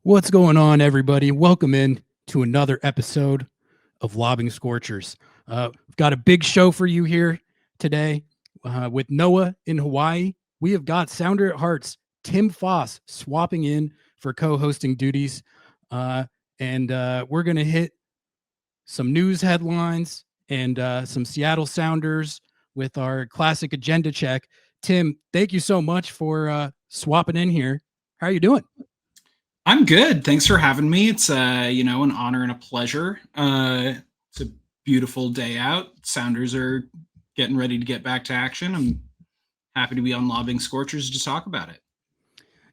What's going on, everybody? Welcome in to another episode of Lobbing Scorchers. We've got a big show for you here today with Noah in Hawaii. We have got Sounder at Heart's Tim Foss swapping in for co-hosting duties. And we're going to hit some news headlines and some Seattle Sounders with our classic agenda check. Tim, thank you so much for swapping in here. How are you doing? I'm good. Thanks for having me. It's an honor and a pleasure. It's a beautiful day out. Sounders are getting ready to get back to action. I'm happy to be on Lobbing Scorchers to talk about it.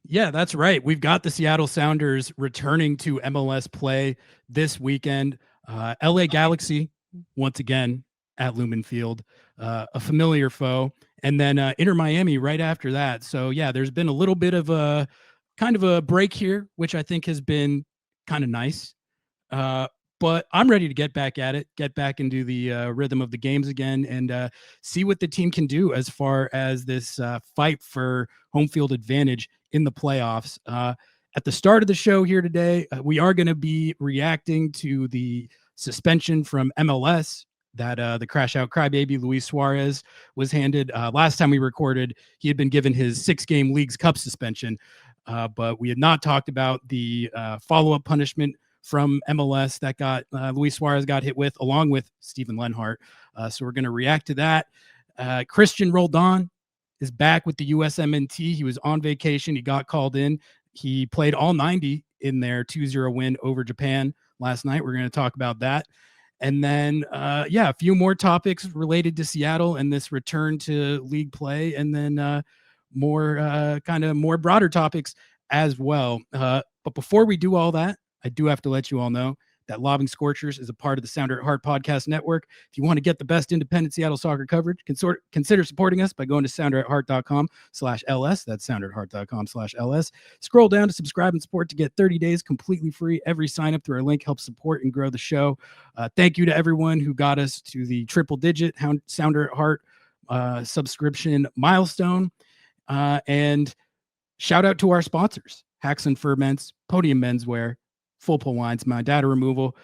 Yeah, that's right. We've got the Seattle Sounders returning to MLS play this weekend. LA Galaxy, once again, at Lumen Field, a familiar foe. And then Inter Miami right after that. So, yeah, there's been a little bit of a kind of a break here, which I think has been kind of nice. But I'm ready to get back at it, get back into the rhythm of the games again, and see what the team can do as far as this fight for home field advantage in the playoffs. At the start of the show here today, we are going to be reacting to the suspension from MLS that the crash out crybaby Luis Suarez was handed. Last time we recorded, he had been given his 6-game Leagues Cup suspension, but we had not talked about the follow-up punishment from MLS that got Luis Suarez got hit with, along with Steven Lenhart. So we're going to react to that. Christian Roldan is back with the USMNT. He was on vacation. He got called in. He played all 90 in their 2-0 win over Japan last night. We're going to talk about that. And then, a few more topics related to Seattle and this return to league play. And then more broader topics as well. But before we do all that, I do have to let you all know that Lobbing Scorchers is a part of the Sounder at Heart podcast network. If you want to get the best independent Seattle soccer coverage, consider supporting us by going to sounderatheart.com/LS. That's sounderatheart.com/LS. Scroll down to subscribe and support to get 30 days completely free. Every sign up through our link helps support and grow the show. Thank you to everyone who got us to the triple-digit Sounder at Heart subscription milestone. And shout out to our sponsors, Hacks and Ferments, Podium Menswear, Full Pull Wines, My Data Removal.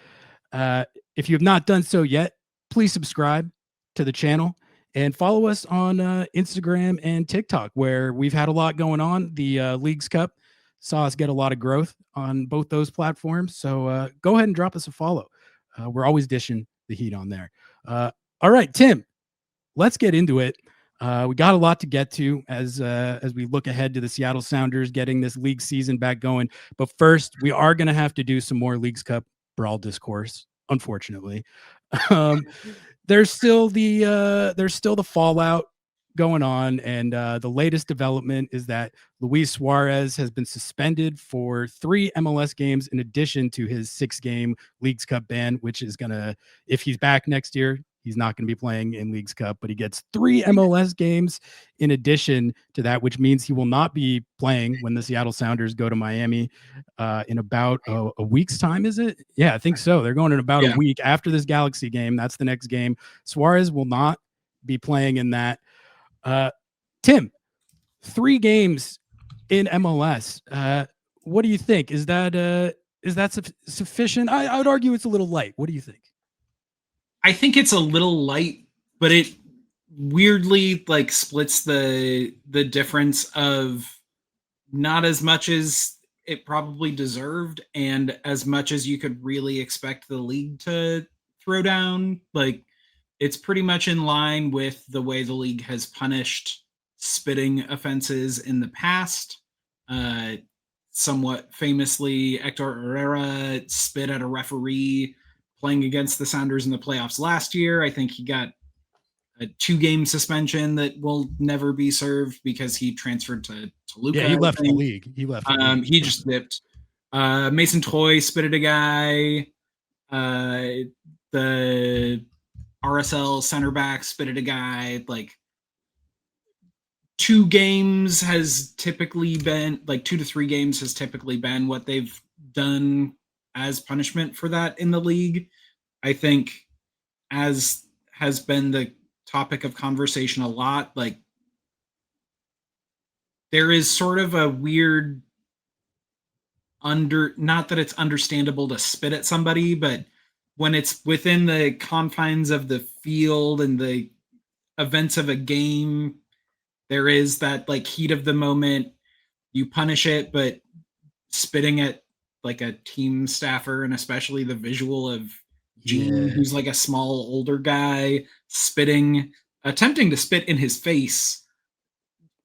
If you have not done so yet, please subscribe to the channel and follow us on Instagram and TikTok, where we've had a lot going on. The Leagues Cup saw us get a lot of growth on both those platforms. So go ahead and drop us a follow. We're always dishing the heat on there. All right, Tim, let's get into it. We got a lot to get to as we look ahead to the Seattle Sounders getting this league season back going. But first, we are going to have to do some more Leagues Cup brawl discourse. Unfortunately, there's still the fallout going on, and the latest development is that Luis Suarez has been suspended for 3 MLS games in addition to his 6-game Leagues Cup ban, which is gonna, if he's back next year, he's not going to be playing in Leagues Cup, but he gets 3 MLS games in addition to that, which means he will not be playing when the Seattle Sounders go to Miami in about a week's time, is it? Yeah, I think so. They're going in about a week after this Galaxy game. That's the next game. Suarez will not be playing in that. Tim, 3 games in MLS. What do you think? Is that sufficient? I would argue it's a little light. What do you think? I think it's a little light, but it weirdly splits the difference of not as much as it probably deserved and as much as you could really expect the league to throw down. It's pretty much in line with the way the league has punished spitting offenses in the past. Somewhat famously, Hector Herrera spit at a referee playing against the Sounders in the playoffs last year. I think he got a 2-game suspension that will never be served because he transferred to Toluca. Yeah, he left the league. He just dipped. Mason Toy spit at a guy. The RSL center back spit at a guy. 2 games has typically been 2 to 3 games has typically been what they've done as punishment for that in the league. I think, as has been the topic of conversation a lot, there is sort of a weird not that it's understandable to spit at somebody, but when it's within the confines of the field and the events of a game, there is that like heat of the moment. You punish it, but spitting at like a team staffer, and especially the visual of Gene, Yeah. who's like a small older guy, attempting to spit in his face.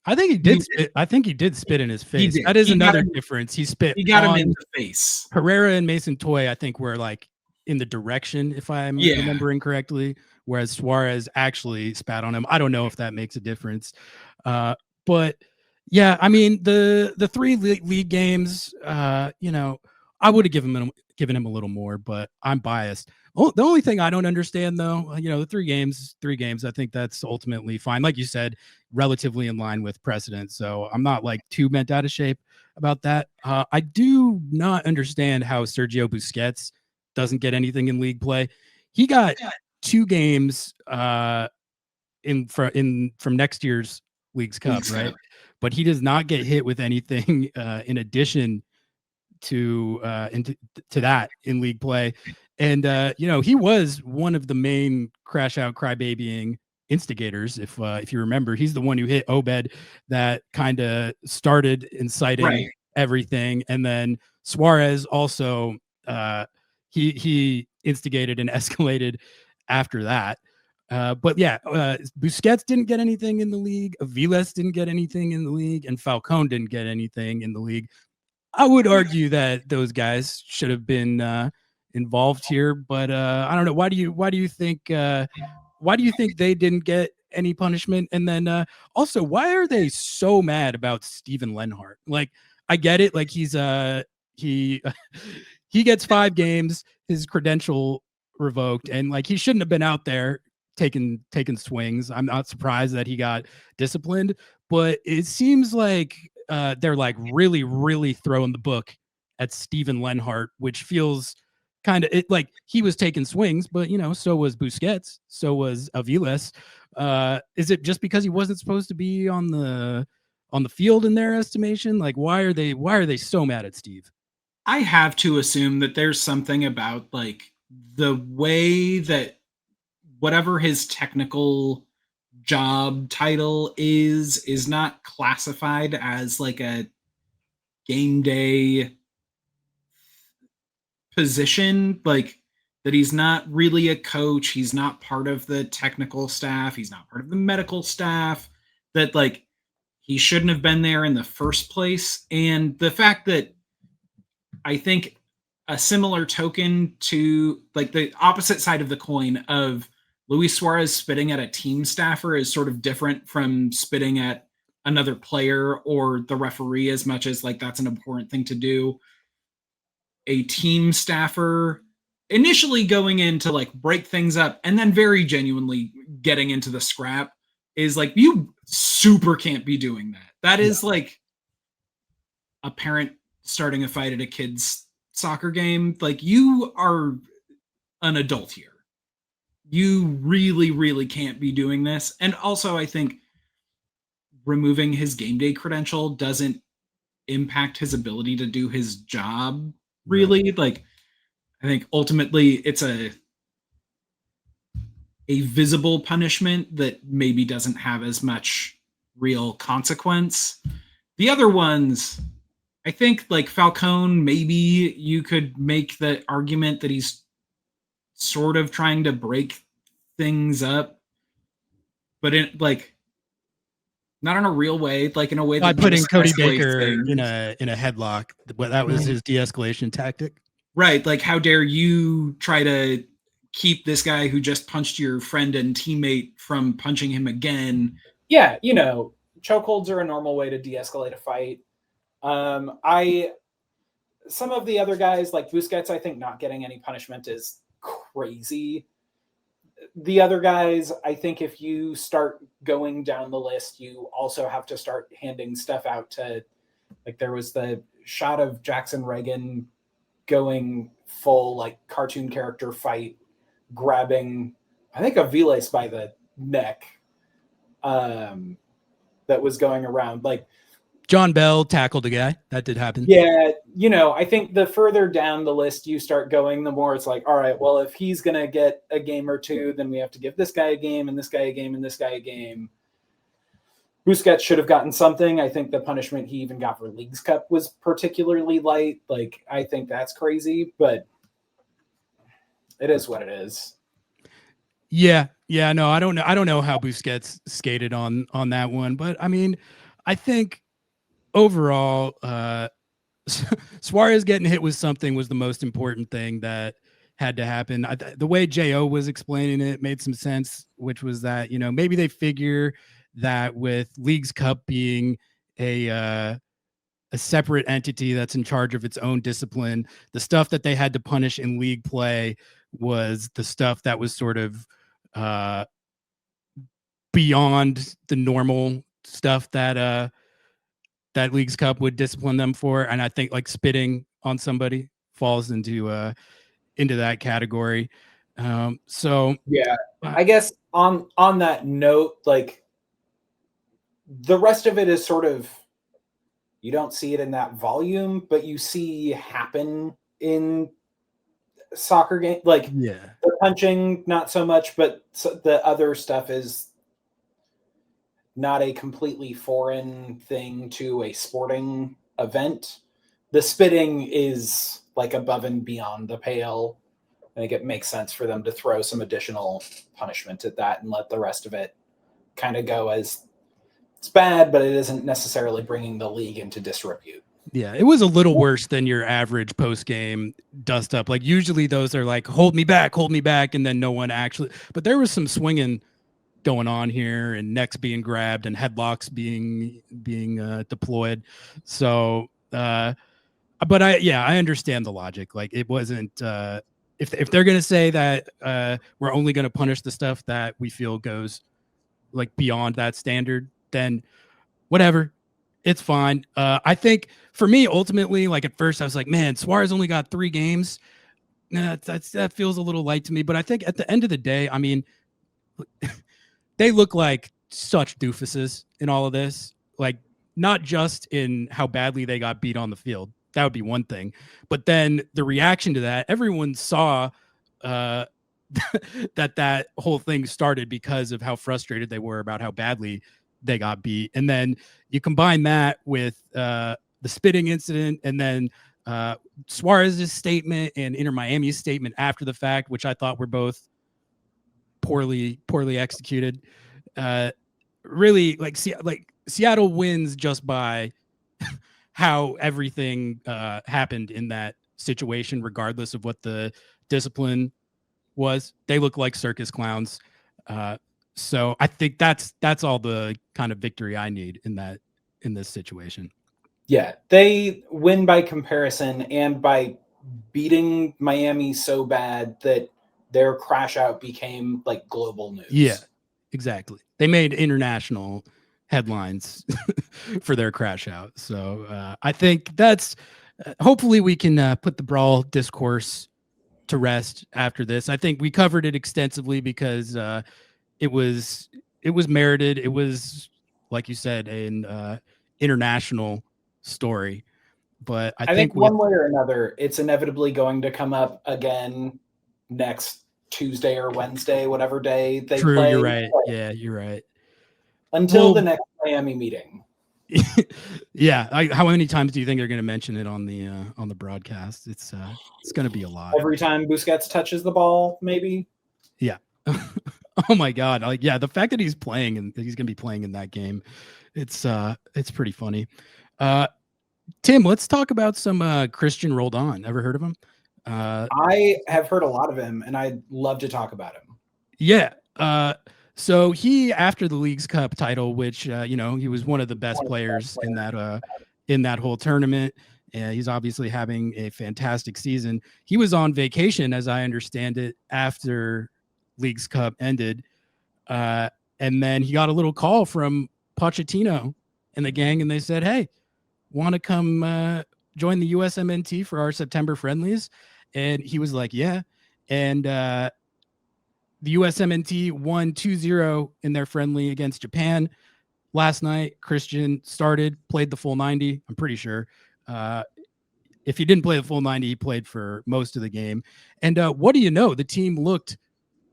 I think he You, did spit. I think he did spit in his he face. did. That is another difference. He spit He got him in on the face. Herrera and Mason Toy, I think, were like in the direction, if I'm Yeah. remembering correctly, whereas Suarez actually spat on him. I don't know if that makes a difference. But yeah, I mean the three league games, I would have given him a little more, but I'm biased. The only thing I don't understand though, the three games, I think that's ultimately fine. Like you said, relatively in line with precedent. So I'm not like too bent out of shape about that. I do not understand how Sergio Busquets doesn't get anything in league play. He got 2 games from next year's League's Cup, right? But he does not get hit with anything in addition to that in league play. And he was one of the main crash out crybabying instigators. If you remember, he's the one who hit Obed that kind of started inciting everything. And then Suarez also he instigated and escalated after that. But yeah, Busquets didn't get anything in the league. Aviles didn't get anything in the league, and Falcone didn't get anything in the league. I would argue that those guys should have been involved here, but I don't know. Why do you think they didn't get any punishment? And then also, why are they so mad about Steven Lenhart? Like, I get it. Like he he gets 5 games, his credential revoked, and like he shouldn't have been out there taking swings. I'm not surprised that he got disciplined, but it seems like they're like really, really throwing the book at Steven Lenhart, which feels kind of like he was taking swings, but so was Busquets, so was Aviles. Is it just because he wasn't supposed to be on the field in their estimation? Like, why are they so mad at Steve? I have to assume that there's something about like the way that whatever his technical job title is not classified as like a game day position, like that he's not really a coach, he's not part of the technical staff, he's not part of the medical staff, that like he shouldn't have been there in the first place. And the fact that I think a similar token to like the opposite side of the coin of Luis Suarez spitting at a team staffer is sort of different from spitting at another player or the referee, as much as like that's an important thing to do. A team staffer initially going in to like break things up and then very genuinely getting into the scrap is like, you super can't be doing that. That is like a parent starting a fight at a kid's soccer game. Like, you are an adult here. You really, really can't be doing this. And also, I think removing his game day credential doesn't impact his ability to do his job, really. Right. Like, I think ultimately it's a visible punishment that maybe doesn't have as much real consequence. The other ones, I think, like Falcone, maybe you could make the argument that he's sort of trying to break things up, but in like not in a real way, like in a way By that putting Cody escalates Baker things. in a headlock, that was his de-escalation tactic. Right, like how dare you try to keep this guy who just punched your friend and teammate from punching him again. Yeah, chokeholds are a normal way to de-escalate a fight. Some of the other guys, like Busquets, I think not getting any punishment is crazy. The other guys, I think if you start going down the list, you also have to start handing stuff out to, like, there was the shot of Jackson Reagan going full like cartoon character fight, grabbing, I think, Aviles by the neck, that was going around. Like, John Bell tackled a guy. That did happen. Yeah, I think the further down the list you start going, the more it's like, all right, well, if he's going to get a game or two, then we have to give this guy a game and this guy a game and this guy a game. Busquets should have gotten something. I think the punishment he even got for Leagues Cup was particularly light. Like, I think that's crazy, but it is what it is. Yeah, no, I don't know how Busquets skated on that one, but I mean, I think overall, Suarez getting hit with something was the most important thing that had to happen. The way Jo was explaining it made some sense, which was that maybe they figure that with Leagues Cup being a separate entity that's in charge of its own discipline, the stuff that they had to punish in league play was the stuff that was sort of beyond the normal stuff that Leagues Cup would discipline them for. And I think like spitting on somebody falls into that category. So yeah, I guess on that note, like the rest of it is sort of, you don't see it in that volume, but you see happen in soccer game. Like the punching, not so much, but the other stuff is not a completely foreign thing to a sporting event. The spitting is like above and beyond the pale. I think it makes sense for them to throw some additional punishment at that and let the rest of it kind of go as it's bad, but it isn't necessarily bringing the league into disrepute. Yeah, it was a little worse than your average post-game dust up. Like usually those are like, hold me back, and then no one actually. But there was some swinging going on here, and necks being grabbed, and headlocks being deployed. So, but I understand the logic. Like it wasn't. If they're gonna say that we're only gonna punish the stuff that we feel goes like beyond that standard, then whatever, it's fine. I think for me, ultimately, like at first I was like, man, Suarez only got 3 games. Nah, that feels a little light to me. But I think at the end of the day, I mean, they look like such doofuses in all of this. Like not just in how badly they got beat on the field. That would be one thing. But then the reaction to that, everyone saw that whole thing started because of how frustrated they were about how badly they got beat. And then you combine that with the spitting incident, and then Suarez's statement and Inter Miami's statement after the fact, which I thought were both poorly executed. Really, like Seattle wins just by how everything happened in that situation, regardless of what the discipline was. They look like circus clowns. So I think that's all the kind of victory I need in this situation. Yeah, they win by comparison and by beating Miami so bad that their crash out became like global news. Yeah, exactly. They made international headlines for their crash out. So I think that's hopefully we can put the brawl discourse to rest after this. I think we covered it extensively because it was merited. It was, like you said, an international story. But I think one way or another, it's inevitably going to come up again next Tuesday or Wednesday, whatever day they play. You're right. Yeah, you're right. Until the next Miami meeting. Yeah. How many times do you think they're going to mention it on the broadcast? It's going to be a lot. Every time Busquets touches the ball, maybe. Yeah. Oh my God. Like, yeah, the fact that he's playing and he's going to be playing in that game, it's pretty funny. Tim, let's talk about some Christian Roldan. Ever heard of him? I have heard a lot of him, and I'd love to talk about him. Yeah. So he, after the Leagues Cup title, which he was one of the best players in that whole tournament. He's obviously having a fantastic season. He was on vacation, as I understand it, after Leagues Cup ended, and then he got a little call from Pochettino and the gang, and they said, "Hey, want to come join the USMNT for our September friendlies?" And he was like, "Yeah." And the USMNT won 2-0 in their friendly against Japan. last night. Christian played the full 90. I'm pretty sure. If he didn't play the full 90, he played for most of the game. And what do you know? The team looked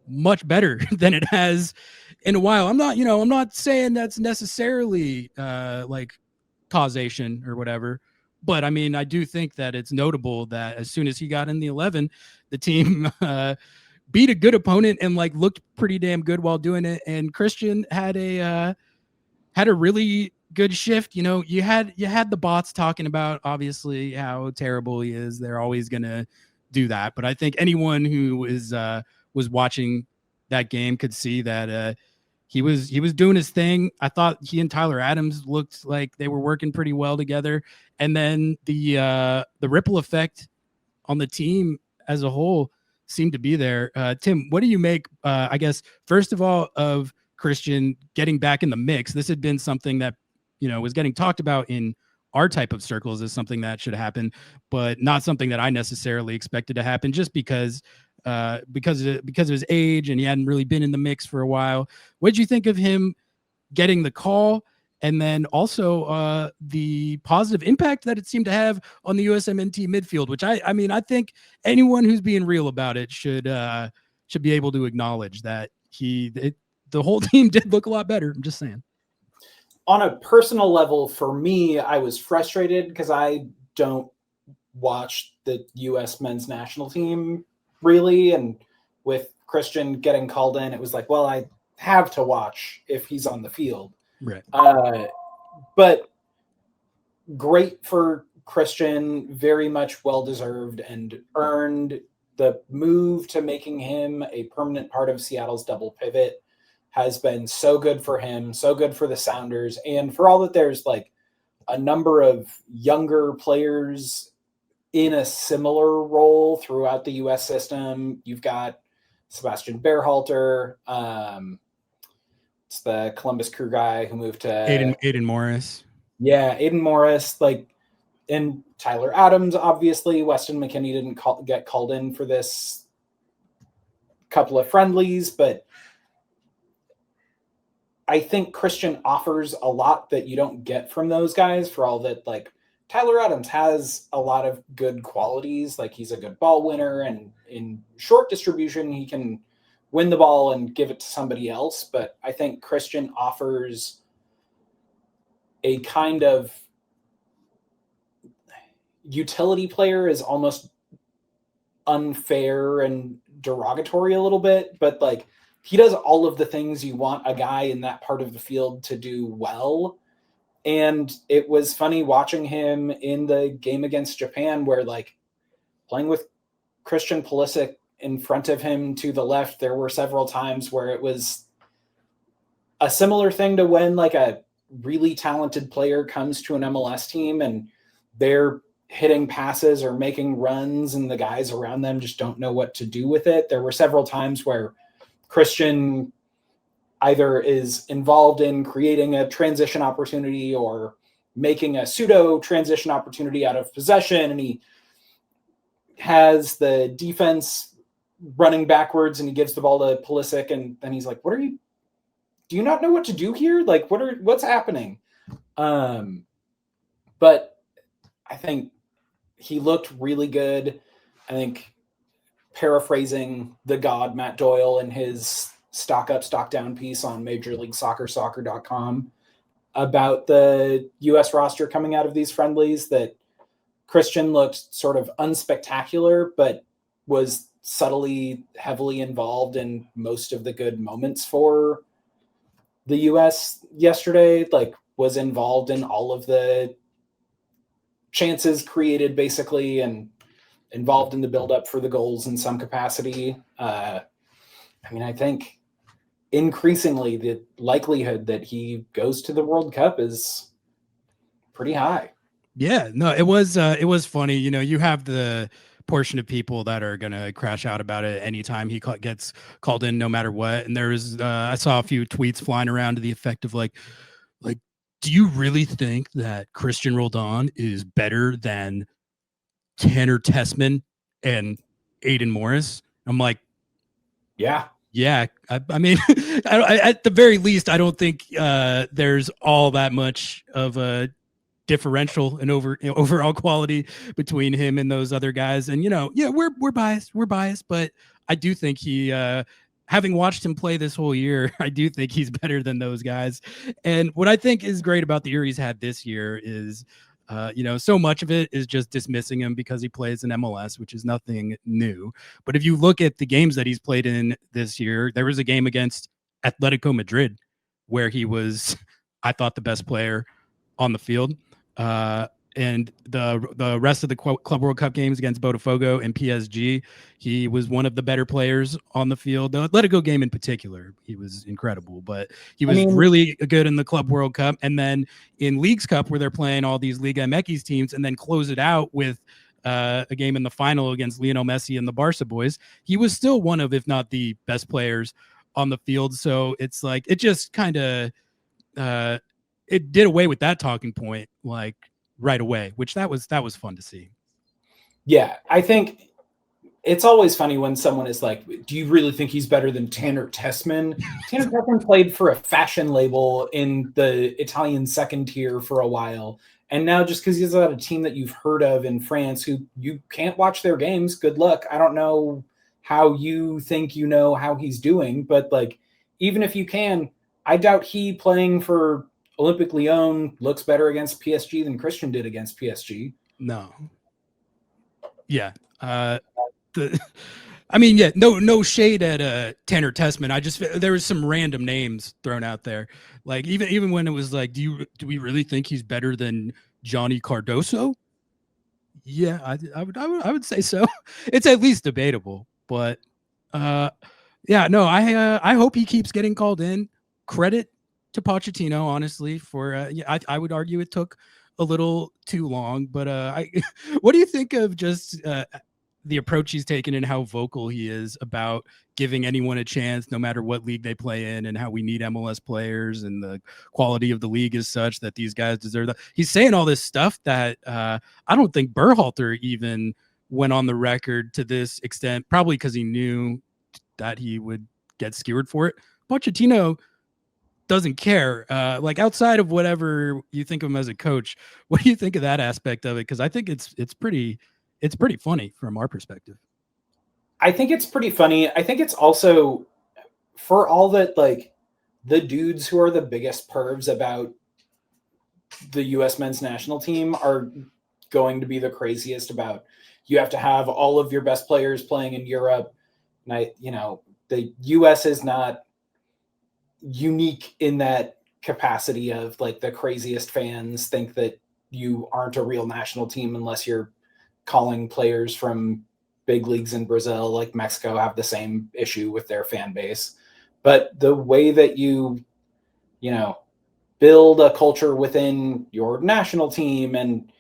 much better than it has in a while. I'm not saying that's necessarily like causation or whatever, but I mean, I do think that it's notable that as soon as he got in the 11, the team beat a good opponent and like looked pretty damn good while doing it. And Christian had a really good shift. You had the bots talking about obviously how terrible he is. They're always gonna do that, but I think anyone who was watching that game could see that he was doing his thing. I thought he and Tyler Adams looked like they were working pretty well together, and then the ripple effect on the team as a whole seemed to be there. Tim, what do you make? I guess first of all, of Christian getting back in the mix. This had been something that was getting talked about in our type of circles as something that should happen, but not something that I necessarily expected to happen, just because of his age and he hadn't really been in the mix for a while. What did you think of him getting the call, and then also the positive impact that it seemed to have on the USMNT midfield, which I mean, I think anyone who's being real about it should be able to acknowledge that the whole team did look a lot better. I'm just saying. On a personal level, for me, I was frustrated because I don't watch the U.S. men's national team really. And with Christian getting called in, it was like, well, I have to watch if he's on the field. Right. But great for Christian, very much well-deserved and earned. The move to making him a permanent part of Seattle's double pivot has been so good for him, so good for the Sounders. And for all that there's like a number of younger players in a similar role throughout the U.S. system, you've got Sebastian Berhalter, it's the Columbus Crew guy who moved to Aiden Morris. Yeah, Aiden Morris, and Tyler Adams, obviously. Weston McKinney didn't get called in for this couple of friendlies, but I think Christian offers a lot that you don't get from those guys, for all that, like, Tyler Adams has a lot of good qualities. Like, he's a good ball winner, and in short distribution, he can win the ball and give it to somebody else. But I think Christian offers a kind of utility player is almost unfair and derogatory a little bit, but like, he does all of the things you want a guy in that part of the field to do well. And it was funny watching him in the game against Japan, where like playing with Christian Pulisic in front of him to the left, there were several times where it was a similar thing to when like a really talented player comes to an MLS team and they're hitting passes or making runs and the guys around them just don't know what to do with it. There were several times where Christian either is involved in creating a transition opportunity or making a pseudo transition opportunity out of possession, and he has the defense running backwards and he gives the ball to Pulisic, and then he's like, do you not know what to do here? Like, what's happening? But I think he looked really good. I think, paraphrasing the god Matt Doyle in his stock up, stock down piece on Major League Soccer.com about the U.S. roster coming out of these friendlies, that Christian looked sort of unspectacular, but was subtly, heavily involved in most of the good moments for the U.S. yesterday, like was involved in all of the chances created basically, and involved in the buildup for the goals in some capacity. I mean, I think increasingly the likelihood that he goes to the World Cup is pretty high. Yeah, no, it was funny. You have the portion of people that are going to crash out about it anytime he gets called in, no matter what. And there's, I saw a few tweets flying around to the effect of like, do you really think that Christian Roldan is better than Tanner Tessman and Aiden Morris? I'm like, yeah, Yeah, I mean, at the very least, I don't think there's all that much of a differential and overall quality between him and those other guys. And we're biased, but I do think he, having watched him play this whole year, I do think he's better than those guys. And what I think is great about the year he's had this year is, so much of it is just dismissing him because he plays in MLS, which is nothing new. But if you look at the games that he's played in this year, there was a game against Atletico Madrid where he was, I thought, the best player on the field. And the rest of the Club World Cup games against Botafogo and PSG, he was one of the better players on the field. The Atletico game in particular, he was incredible, but he was really good in the Club World Cup. And then in Leagues Cup, where they're playing all these Liga MX teams, and then close it out with a game in the final against Lionel Messi and the Barca boys, he was still one of, if not the best players on the field. So it's like, it just kind of, it did away with that talking point like right away, which that was fun to see. Yeah, I think it's always funny when someone is like, do you really think he's better than Tanner Tessman? Tanner Tessman played for a fashion label in the Italian second tier for a while. And now just because he's on a team that you've heard of in France who you can't watch their games, good luck. I don't know how you think you know how he's doing, but like, even if you can, I doubt he playing for Olympique Lyon looks better against PSG than Christian did against PSG. No. Yeah. No shade at Tanner Tessman. There was some random names thrown out there. Like even when it was like, do we really think he's better than Johnny Cardoso? Yeah, I would say so. It's at least debatable, but I hope he keeps getting called in. Credit to Pochettino, honestly, for I would argue it took a little too long, but what do you think of just the approach he's taken and how vocal he is about giving anyone a chance, no matter what league they play in, and how we need MLS players and the quality of the league is such that these guys deserve that? He's saying all this stuff that I don't think Berhalter even went on the record to this extent, probably because he knew that he would get skewered for it. Pochettino doesn't care. Like outside of whatever you think of him as a coach, what do you think of that aspect of it? Because I think it's pretty funny from our perspective. I think it's pretty funny. I think it's also, for all that, like the dudes who are the biggest pervs about the U.S. men's national team are going to be the craziest about, you have to have all of your best players playing in Europe. And the U.S. is not unique in that capacity of like the craziest fans think that you aren't a real national team unless you're calling players from big leagues in Brazil. Like Mexico have the same issue with their fan base. But the way that you build a culture within your national team and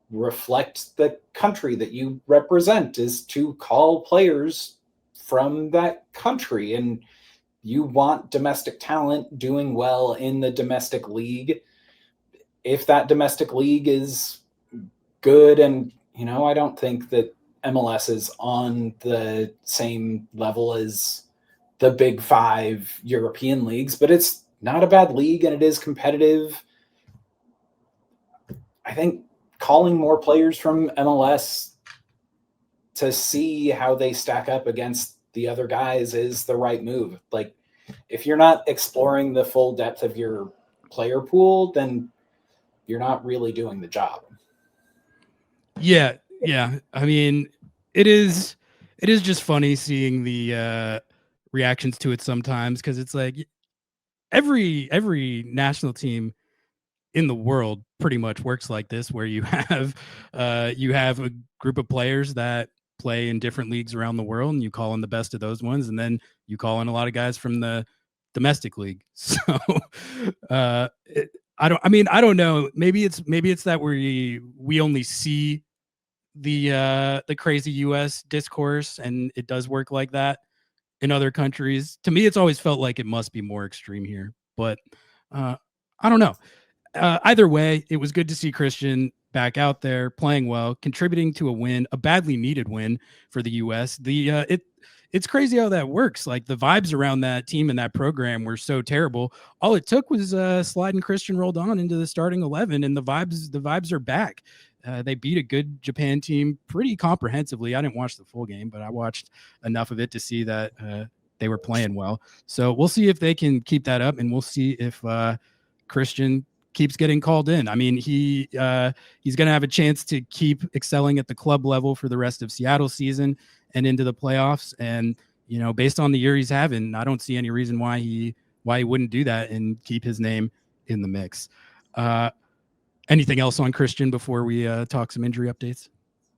reflect the country that you represent is to call players from that country. And you want domestic talent doing well in the domestic league. If that domestic league is good, and I don't think that MLS is on the same level as the big 5 European leagues, but it's not a bad league and it is competitive. I think calling more players from MLS to see how they stack up against the other guys is the right move. Like, if you're not exploring the full depth of your player pool, then you're not really doing the job. Yeah. I mean, it is just funny seeing the reactions to it sometimes, because it's like every national team in the world pretty much works like this, where you have a group of players that play in different leagues around the world, and you call in the best of those ones, and then you call in a lot of guys from the domestic league. So I don't know. Maybe it's that we only see the crazy US discourse, and it does work like that in other countries. To me, it's always felt like it must be more extreme here, but I don't know. Either way, it was good to see Christian back out there playing well, contributing to a win, a badly needed win for the US. it's crazy how that works. Like the vibes around that team and that program were so terrible. All it took was sliding Christian Roldan into the starting 11, and the vibes are back. They beat a good Japan team pretty comprehensively. I didn't watch the full game, but I watched enough of it to see that they were playing well. So we'll see if they can keep that up, and we'll see if Christian keeps getting called in. I mean, he's going to have a chance to keep excelling at the club level for the rest of Seattle season and into the playoffs. And, you know, based on the year he's having, I don't see any reason why he wouldn't do that and keep his name in the mix. Anything else on Christian before we talk some injury updates?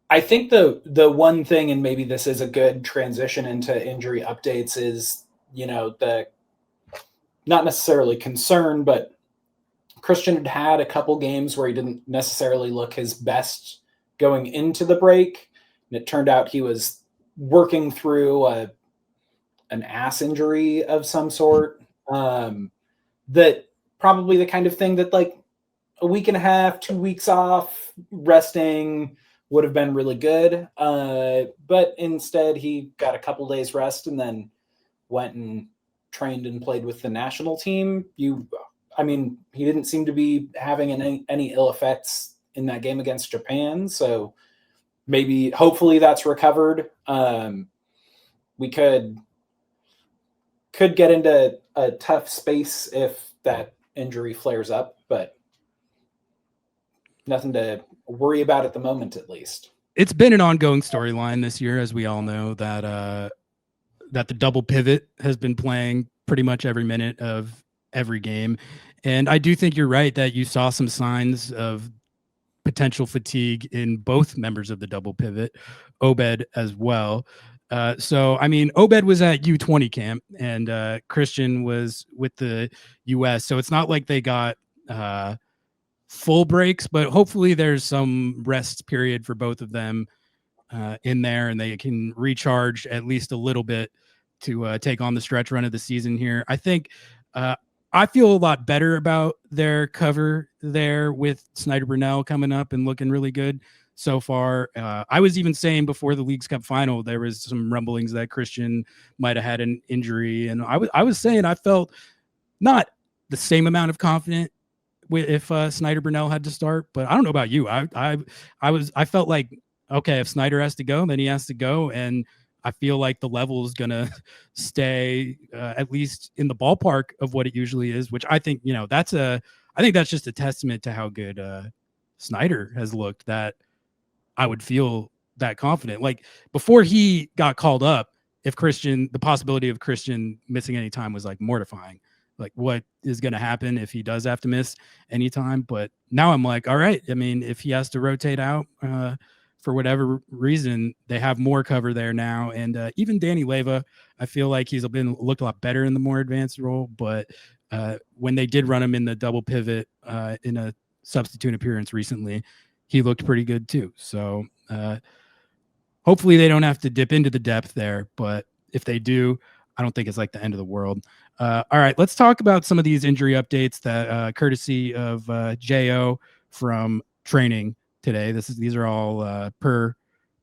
I think the one thing, and maybe this is a good transition into injury updates, is, you know, the not necessarily concern, but Christian had a couple games where he didn't necessarily look his best going into the break. And it turned out he was working through an ass injury of some sort. That probably the kind of thing that like a week and a half, 2 weeks off, resting would have been really good. But instead he got a couple days rest and then went and trained and played with the national team. I mean, he didn't seem to be having any ill effects in that game against Japan. So maybe, hopefully that's recovered. We could get into a tough space if that injury flares up, but nothing to worry about at the moment, at least. It's been an ongoing storyline this year, as we all know, that the double pivot has been playing pretty much every minute of every game. And I do think you're right that you saw some signs of potential fatigue in both members of the double pivot, Obed as well. So, I mean, Obed was at U20 camp and Christian was with the US. So it's not like they got full breaks, but hopefully there's some rest period for both of them in there and they can recharge at least a little bit to take on the stretch run of the season here. I think I feel a lot better about their cover there with Snyder Brunell coming up and looking really good so far. I was even saying before the Leagues Cup final, there was some rumblings that Christian might have had an injury. And I was saying I felt not the same amount of confident if Snyder Brunell had to start, but I don't know about you. I felt like, okay, if Snyder has to go, then he has to go. And I feel like the level is going to stay at least in the ballpark of what it usually is, which I think, you know, I think that's just a testament to how good Snyder has looked, that I would feel that confident. Like before he got called up, the possibility of Christian missing any time was like mortifying. Like what is going to happen if he does have to miss any time? But now I'm like, all right. I mean, if he has to rotate out, for whatever reason, they have more cover there now. And even Danny Leyva, I feel like he's looked a lot better in the more advanced role. But when they did run him in the double pivot in a substitute appearance recently, he looked pretty good too. So hopefully they don't have to dip into the depth there. But if they do, I don't think it's like the end of the world. All right, let's talk about some of these injury updates that courtesy of Jo from training today. These are all per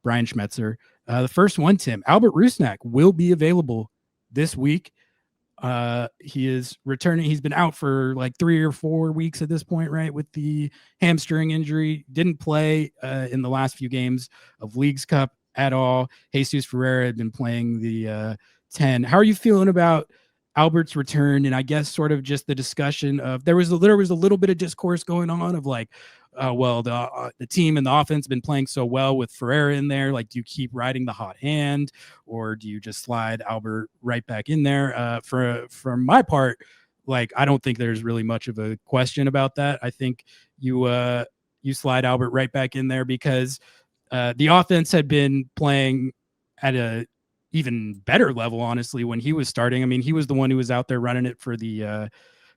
Brian Schmetzer. The first one, Tim, Albert Rusnak will be available this week. He is returning. He's been out for like 3 or 4 weeks at this point, right? With the hamstring injury, didn't play in the last few games of Leagues Cup at all. Jesus Ferreira had been playing the 10. How are you feeling about Albert's return? And I guess sort of just the discussion of there was a little bit of discourse going on of like, well, the team and the offense have been playing so well with Ferreira in there. Like, do you keep riding the hot hand, or do you just slide Albert right back in there? For my part, like, I don't think there's really much of a question about that. I think you slide Albert right back in there because the offense had been playing at a even better level, honestly, when he was starting. I mean, he was the one who was out there running it for the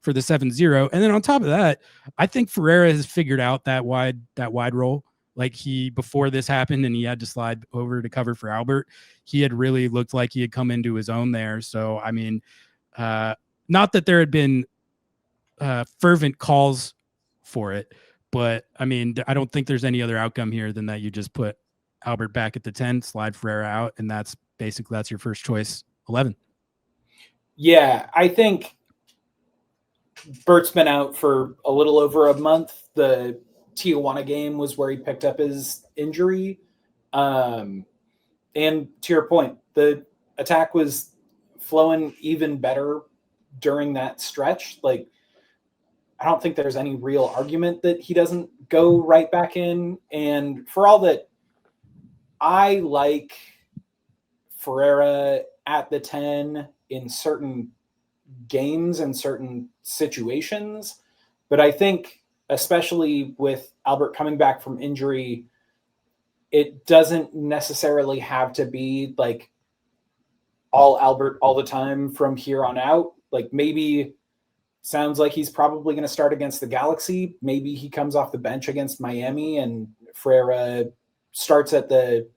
7-0. And then on top of that, I think Ferreira has figured out that wide role. Like before this happened and he had to slide over to cover for Albert, he had really looked like he had come into his own there. So, I mean, not that there had been fervent calls for it, but I mean, I don't think there's any other outcome here than that you just put Albert back at the 10, slide Ferreira out, and that's basically that's your first choice 11. Yeah, I think Bert's been out for a little over a month. The Tijuana game was where he picked up his injury. And to your point, the attack was flowing even better during that stretch. Like, I don't think there's any real argument that he doesn't go right back in. And for all that, I like Ferreira at the 10 in certain games and certain situations. But I think, especially with Albert coming back from injury, it doesn't necessarily have to be like all Albert all the time from here on out. Like, maybe sounds like he's probably going to start against the Galaxy. Maybe he comes off the bench against Miami and Ferreira starts at the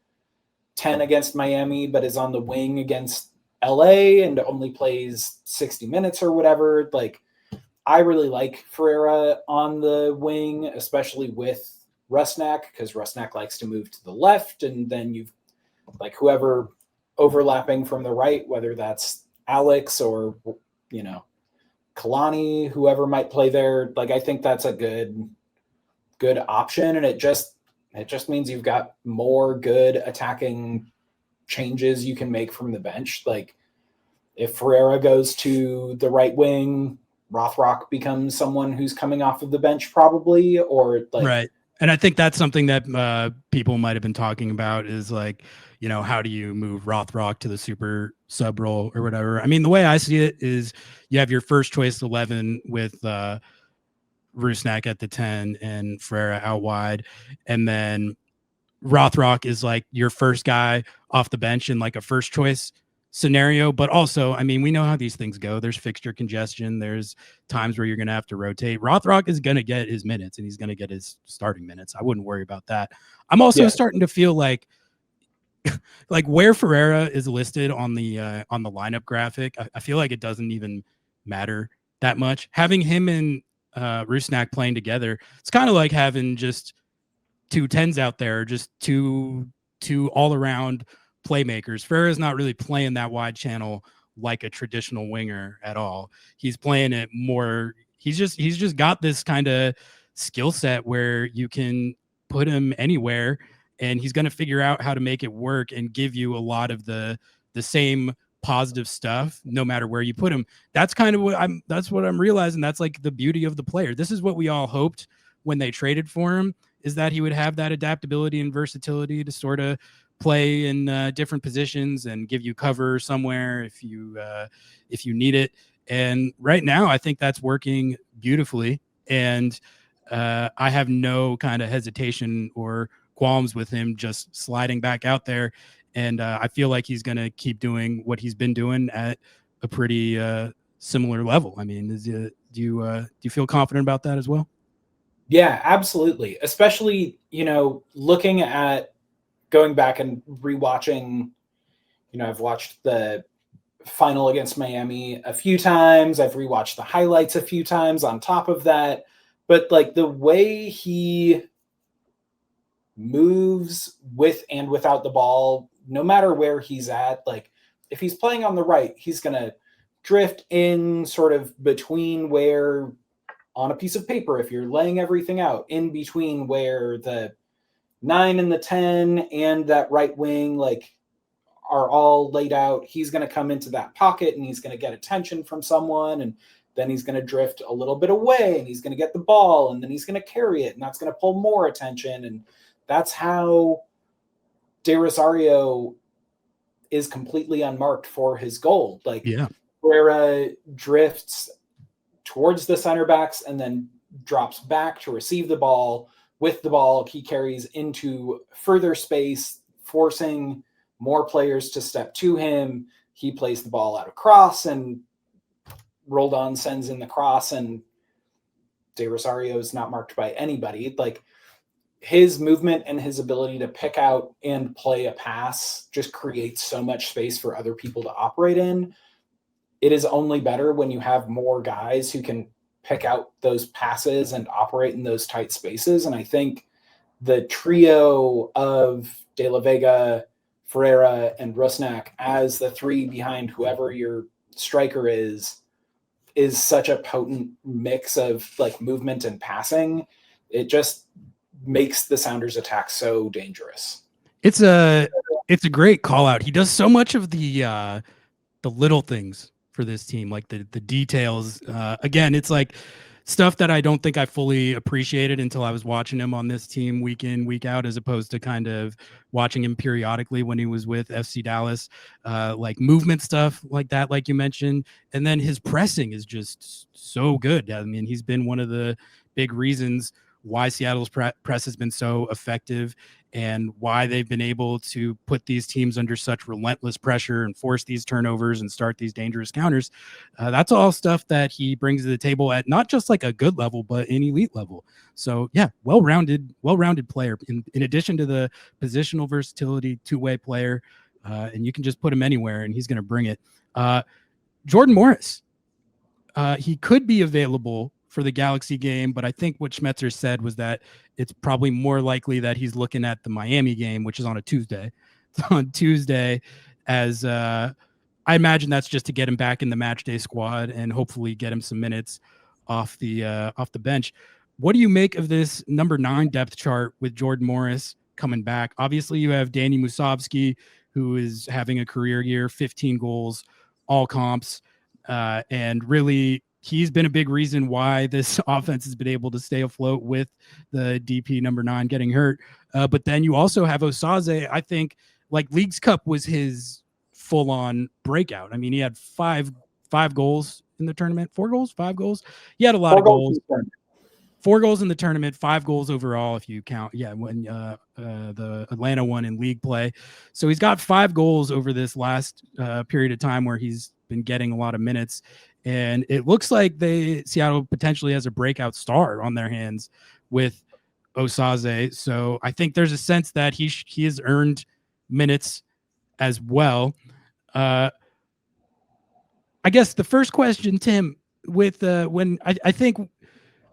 10 against Miami, but is on the wing against LA and only plays 60 minutes or whatever. Like, I really like Ferreira on the wing, especially with Rusnak, because Rusnak likes to move to the left, and then you've like whoever overlapping from the right, whether that's Alex or, you know, Kalani, whoever might play there. Like, I think that's a good option, and it just means you've got more good attacking changes you can make from the bench. Like, if Ferreira goes to the right wing, Rothrock becomes someone who's coming off of the bench probably, or like, right. And I think that's something that people might have been talking about is like, you know, how do you move Rothrock to the super sub role or whatever? I mean, the way I see it is you have your first choice 11 with Rusnak at the 10 and Ferreira out wide. And then Rothrock is like your first guy off the bench in like a first choice scenario. But also, I mean, we know how these things go. There's fixture congestion. There's times where you're going to have to rotate. Rothrock is going to get his minutes and he's going to get his starting minutes. I wouldn't worry about that. I'm also starting to feel like where Ferreira is listed on the lineup graphic, I feel like it doesn't even matter that much. Having him and Rusnak playing together, it's kind of like having just two 10s out there, just two all around playmakers. Ferreira's not really playing that wide channel like a traditional winger at all. He's playing it more. He's just got this kind of skill set where you can put him anywhere and he's going to figure out how to make it work and give you a lot of the same positive stuff no matter where you put him. That's kind of what I'm realizing. That's like the beauty of the player. This is what we all hoped when they traded for him, is that he would have that adaptability and versatility to sort of play in different positions and give you cover somewhere if you need it. And right now, I think that's working beautifully. And I have no kind of hesitation or qualms with him just sliding back out there. And I feel like he's going to keep doing what he's been doing at a pretty similar level. I mean, do you feel confident about that as well? Yeah, absolutely. Especially, you know, looking at going back and rewatching, you know, I've watched the final against Miami a few times. I've rewatched the highlights a few times on top of that. But like the way he moves with and without the ball, no matter where he's at, like if he's playing on the right, he's going to drift in sort of between where on a piece of paper, if you're laying everything out, in between where the 9 and the 10 and that right wing like are all laid out. He's going to come into that pocket and he's going to get attention from someone, and then he's going to drift a little bit away and he's going to get the ball, and then he's going to carry it, and that's going to pull more attention. And that's how De Rosario is completely unmarked for his goal. Like, Ferreira drifts towards the center backs and then drops back to receive the ball. With the ball, he carries into further space, forcing more players to step to him. He plays the ball out of cross, and Roldan sends in the cross, and De Rosario is not marked by anybody. Like, his movement and his ability to pick out and play a pass just creates so much space for other people to operate in. It is only better when you have more guys who can pick out those passes and operate in those tight spaces. And I think the trio of De La Vega, Ferreira and Rusnak as the three behind whoever your striker is such a potent mix of like movement and passing. It just makes the Sounders attack so dangerous. It's a great call out. He does so much of the little things for this team, like the details. Again, it's like stuff that I don't think I fully appreciated until I was watching him on this team week in, week out, as opposed to kind of watching him periodically when he was with FC Dallas, like movement stuff like that, like you mentioned. And then his pressing is just so good. I mean, he's been one of the big reasons why Seattle's press has been so effective and why they've been able to put these teams under such relentless pressure and force these turnovers and start these dangerous counters. That's all stuff that he brings to the table at not just like a good level, but an elite level. So yeah, well-rounded player in addition to the positional versatility, two-way player. And you can just put him anywhere and he's going to bring it. Jordan Morris, he could be available for the Galaxy game, but I think what Schmetzer said was that it's probably more likely that he's looking at the Miami game, which is on a Tuesday. It's on Tuesday, as I imagine that's just to get him back in the match day squad and hopefully get him some minutes off the bench. What do you make of this number 9 depth chart with Jordan Morris coming back? Obviously, you have Danny Musovski, who is having a career year, 15 goals, all comps, and really he's been a big reason why this offense has been able to stay afloat with the DP number 9 getting hurt. But then you also have Osaze. I think like Leagues Cup was his full-on breakout. I mean, he had five goals in the tournament, 4 goals, 5 goals. He had a lot of goals. 4 goals in the tournament, 5 goals overall if you count. Yeah, when the Atlanta one in league play. So he's got 5 goals over this last period of time where he's been getting a lot of minutes. And it looks like Seattle potentially has a breakout star on their hands with Osaze. So I think there's a sense that he has earned minutes as well. I guess the first question, Tim, with when I think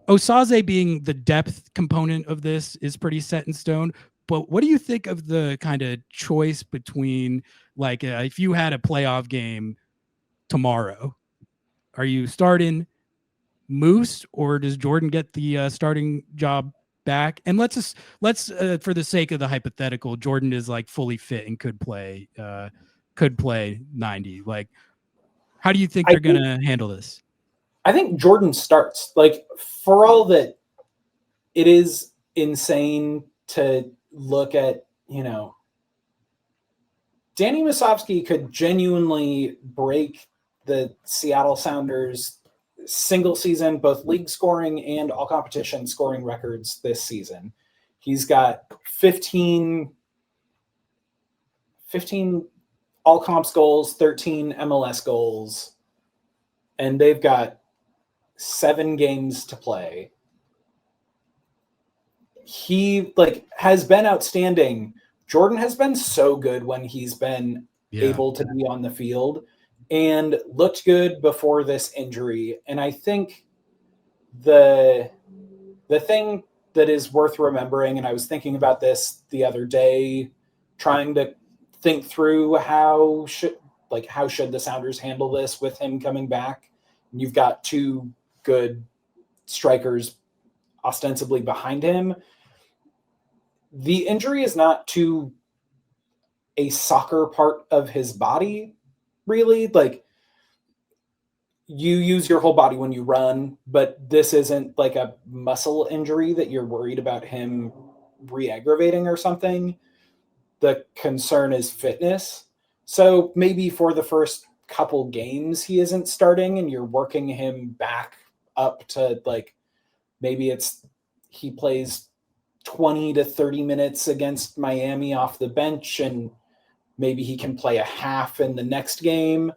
Osaze being the depth component of this is pretty set in stone. But what do you think of the kind of choice between like if you had a playoff game tomorrow, are you starting Moose or does Jordan get the starting job back? And let's for the sake of the hypothetical, Jordan is like fully fit and could play 90. Like, how do you think they're going to handle this? I think Jordan starts. Like, for all that it is insane to look at, Danny Musovski could genuinely break the Seattle Sounders single season, both league scoring and all competition scoring records this season. He's got 15 all comps goals, 13 MLS goals, and they've got 7 games to play. He has been outstanding. Jordan has been so good when he's been able to be on the field and looked good before this injury. And I think the thing that is worth remembering, and I was thinking about this the other day, trying to think through how should the Sounders handle this with him coming back. And you've got 2 good strikers ostensibly behind him. The injury is not to a soccer part of his body, really. Like, you use your whole body when you run, but this isn't like a muscle injury that you're worried about him re-aggravating or something. The concern is fitness. So maybe for the first couple games he isn't starting and you're working him back up to maybe he plays 20 to 30 minutes against Miami off the bench and maybe he can play a half in the next game.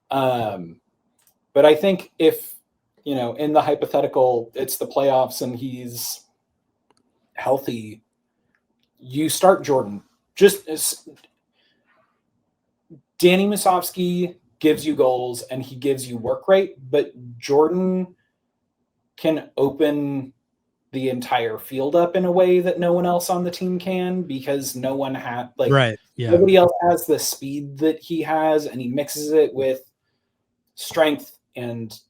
But I think if, in the hypothetical, it's the playoffs and he's healthy, you start Jordan. Just Danny Musovski gives you goals and he gives you work rate, but Jordan can open the entire field up in a way that no one else on the team can, because no one had nobody else has the speed that he has, and he mixes it with strength and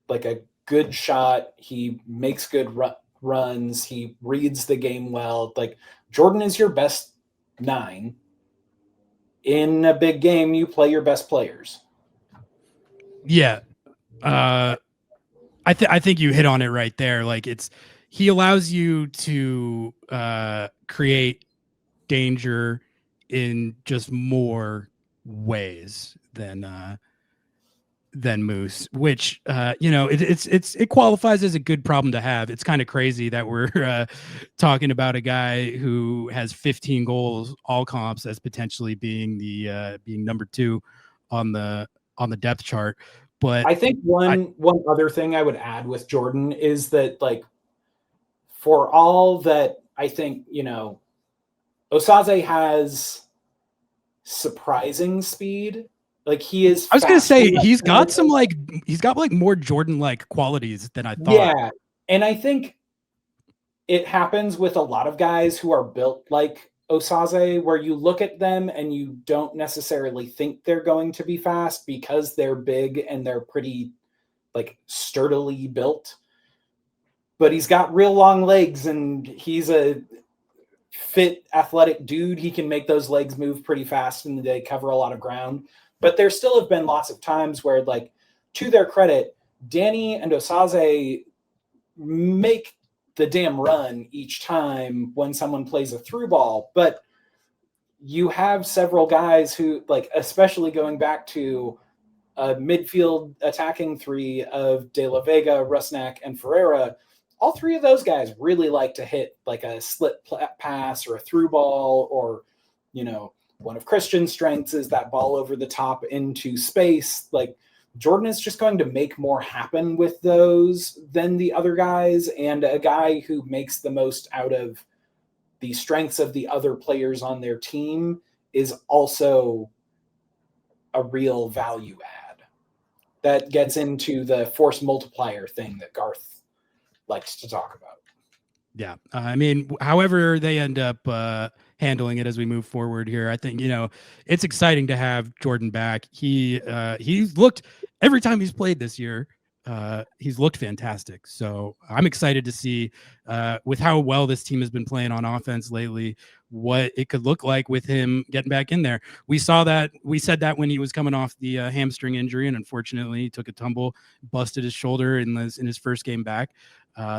like a good shot. He makes good runs. He reads the game well. Like, Jordan is your best 9. In a big game, you play your best players. Yeah. I think you hit on it right there. Like, he allows you to create danger in just more ways than Moose, which it qualifies as a good problem to have. It's kind of crazy that we're talking about a guy who has 15 goals all comps as potentially being being number 2 on the depth chart. But I think one other thing I would add with Jordan is that, like, for all that, I think, Osaze has surprising speed. Like, he is. I was gonna say he's got more Jordan-like qualities than I thought. Yeah, and I think it happens with a lot of guys who are built like Osaze, where you look at them and you don't necessarily think they're going to be fast because they're big and they're pretty, like, sturdily built. But he's got real long legs and he's a fit, athletic dude. He can make those legs move pretty fast and they cover a lot of ground. But there still have been lots of times where, like, to their credit, Danny and Osaze make the damn run each time when someone plays a through ball. But you have several guys who, like, especially going back to a midfield attacking 3 of De La Vega, Rusnak, and Ferreira, all 3 of those guys really like to hit like a slit pass or a through ball, or, one of Christian's strengths is that ball over the top into space. Like, Jordan is just going to make more happen with those than the other guys, and a guy who makes the most out of the strengths of the other players on their team is also a real value add. That gets into the force multiplier thing that Garth likes to talk about. Yeah. I mean, however they end up handling it as we move forward here, I think, it's exciting to have Jordan back. He's looked, every time he's played this year, he's looked fantastic. So I'm excited to see with how well this team has been playing on offense lately, what it could look like with him getting back in there. We said that when he was coming off the hamstring injury, and unfortunately he took a tumble, busted his shoulder in his first game back.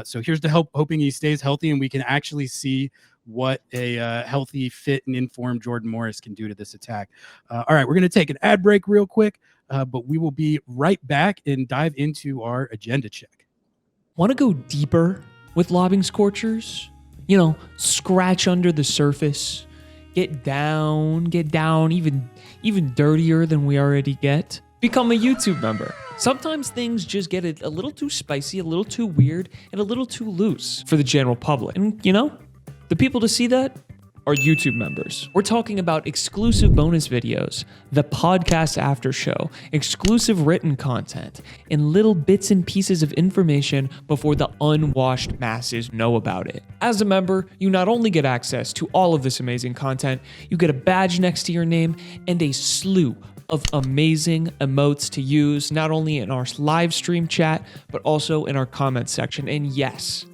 So here's to hoping he stays healthy and we can actually see what a healthy, fit, and informed Jordan Morris can do to this attack. All right, we're going to take an ad break real quick, but we will be right back and dive into our agenda check. Want to go deeper with Lobbing Scorchers? Scratch under the surface, get down even dirtier than we already get? Become a YouTube member. Sometimes things just get a little too spicy, a little too weird, and a little too loose for the general public. And the people to see that are YouTube members. We're talking about exclusive bonus videos, the podcast after show, exclusive written content, and little bits and pieces of information before the unwashed masses know about it. As a member, you not only get access to all of this amazing content, you get a badge next to your name and a slew of amazing emotes to use, not only in our live stream chat, but also in our comments section. And yes,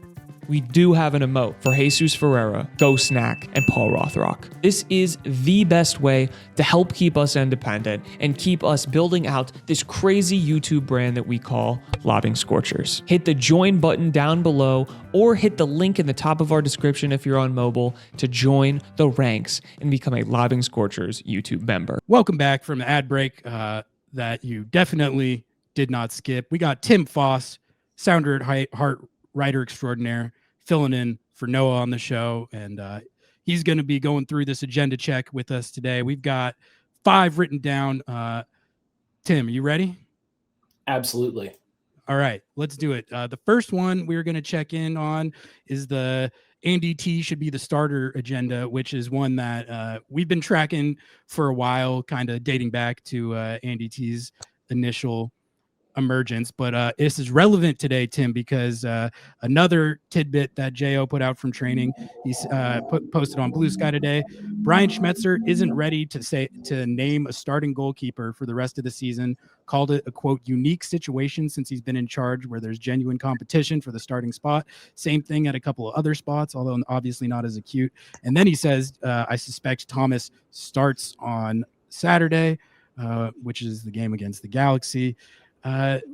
we do have an emote for Jesus Ferreira, Go Snack, and Paul Rothrock. This is the best way to help keep us independent and keep us building out this crazy YouTube brand that we call Lobbing Scorchers. Hit the join button down below or hit the link in the top of our description if you're on mobile to join the ranks and become a Lobbing Scorchers YouTube member. Welcome back from the ad break that you definitely did not skip. We got Tim Foss, sounder at Heart, writer extraordinaire, filling in for Noah on the show, and he's going to be going through this agenda check with us today. We've got 5 written down. Tim, are you ready? Absolutely. All right, let's do it. The first one we're going to check in on is the Andy T should be the starter agenda, which is one that we've been tracking for a while, kind of dating back to Andy T's initial emergence, but this is relevant today, Tim, because another tidbit that Jo put out from training, he's posted on Blue Sky today. Brian Schmetzer isn't ready to name a starting goalkeeper for the rest of the season. Called it a quote unique situation since he's been in charge, where there's genuine competition for the starting spot. Same thing at a couple of other spots, although obviously not as acute. And then he says, I suspect Thomas starts on Saturday, which is the game against the Galaxy.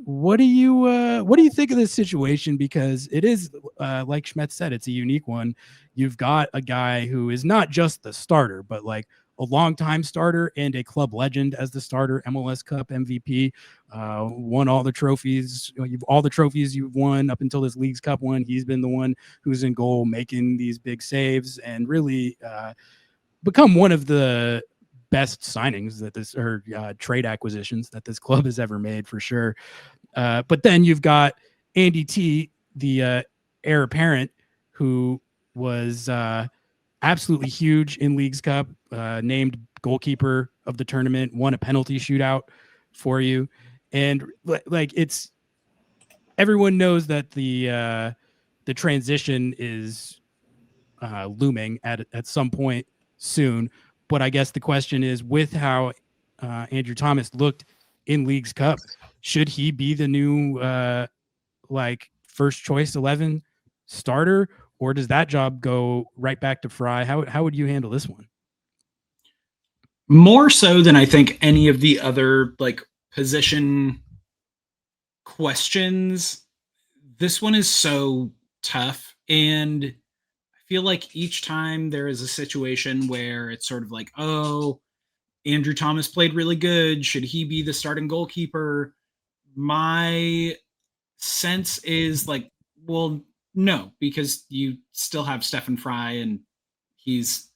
What do you think of this situation? Because it is, like Schmetz said, it's a unique one. You've got a guy who is not just the starter, but like a longtime starter and a club legend as the starter, MLS Cup MVP, won all the trophies. All the trophies you've won up until this Leagues Cup one. He's been the one who's in goal, making these big saves, and really become one of the best signings that this or trade acquisitions that this club has ever made, for sure. But then you've got Andy T, the heir apparent, who was absolutely huge in Leagues Cup, named goalkeeper of the tournament, won a penalty shootout for you. And like, it's, everyone knows that the transition is looming at some point soon. But I guess the question is, with how Andrew Thomas looked in Leagues Cup, should he be the new like first choice 11 starter, or does that job go right back to Fry? How would you handle this one? More so than I think any of the other like position questions, this one is so tough. And I feel like each time there is a situation where it's sort of like, oh, Andrew Thomas played really good, should he be the starting goalkeeper? My sense is like, well, no, because you still have Stefan Fry, and he's,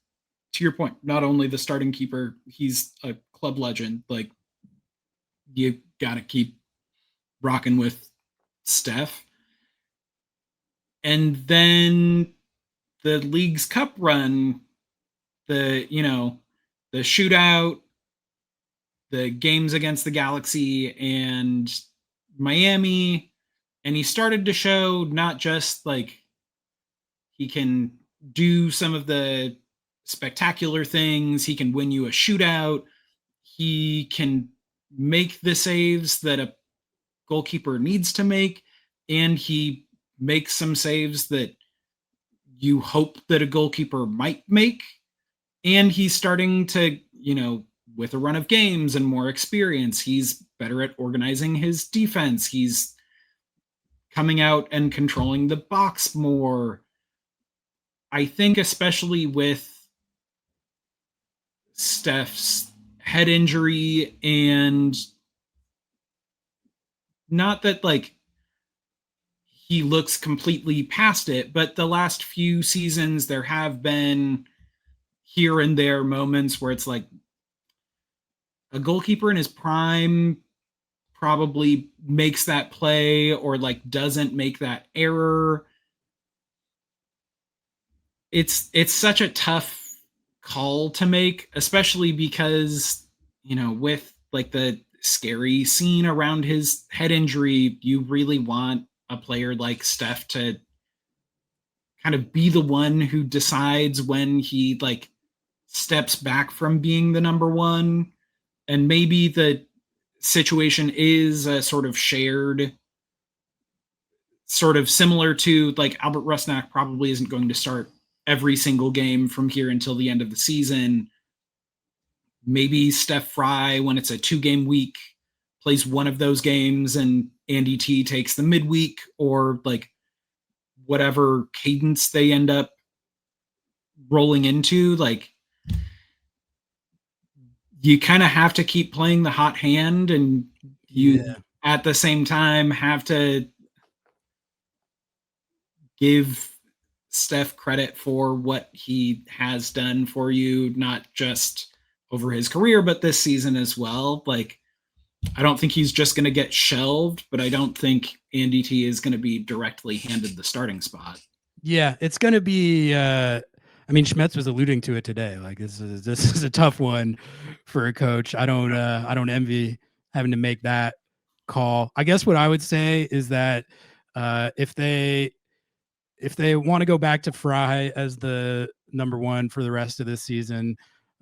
to your point, not only the starting keeper, he's a club legend. Like, you got to keep rocking with Steph. And then the Leagues Cup run, the shootout, the games against the Galaxy and Miami, and he started to show not just like he can do some of the spectacular things, he can win you a shootout, he can make the saves that a goalkeeper needs to make, and he makes some saves that you hope that a goalkeeper might make. And he's starting to, with a run of games and more experience, he's better at organizing his defense. He's coming out and controlling the box more. I think especially with Steph's head injury, and not that like he looks completely past it, but the last few seasons there have been here and there moments where it's like a goalkeeper in his prime probably makes that play or like doesn't make that error. It's such a tough call to make, especially because, with like the scary scene around his head injury, you really want a player like Steph to kind of be the one who decides when he like steps back from being the number one. And maybe the situation is a sort of shared, sort of similar to like Albert Rusnak probably isn't going to start every single game from here until the end of the season. Maybe Steph Fry, when it's a 2-game week, plays one of those games and Andy T takes the midweek, or like whatever cadence they end up rolling into. Like, you kind of have to keep playing the hot hand, and you at the same time have to give Steph credit for what he has done for you, not just over his career, but this season as well. Like, I don't think he's just going to get shelved, but I don't think Andy T is going to be directly handed the starting spot. Yeah, it's going to be, Schmetz was alluding to it today. Like, this is a tough one for a coach. I don't envy having to make that call. I guess what I would say is that if they want to go back to Fry as the number one for the rest of this season,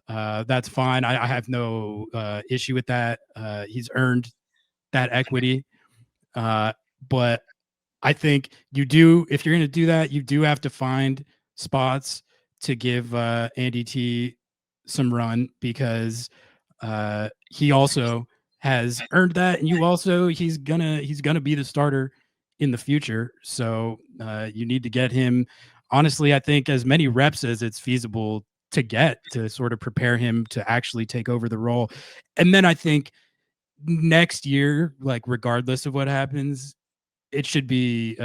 that's fine. I have no issue with that. He's earned that equity. But I think if you're going to do that, you do have to find spots to give Andy T some run, because he also has earned that, and he's gonna be the starter in the future. So you need to get him, honestly, I think, as many reps as it's feasible to get, to sort of prepare him to actually take over the role. And then I think next year, like regardless of what happens, it should be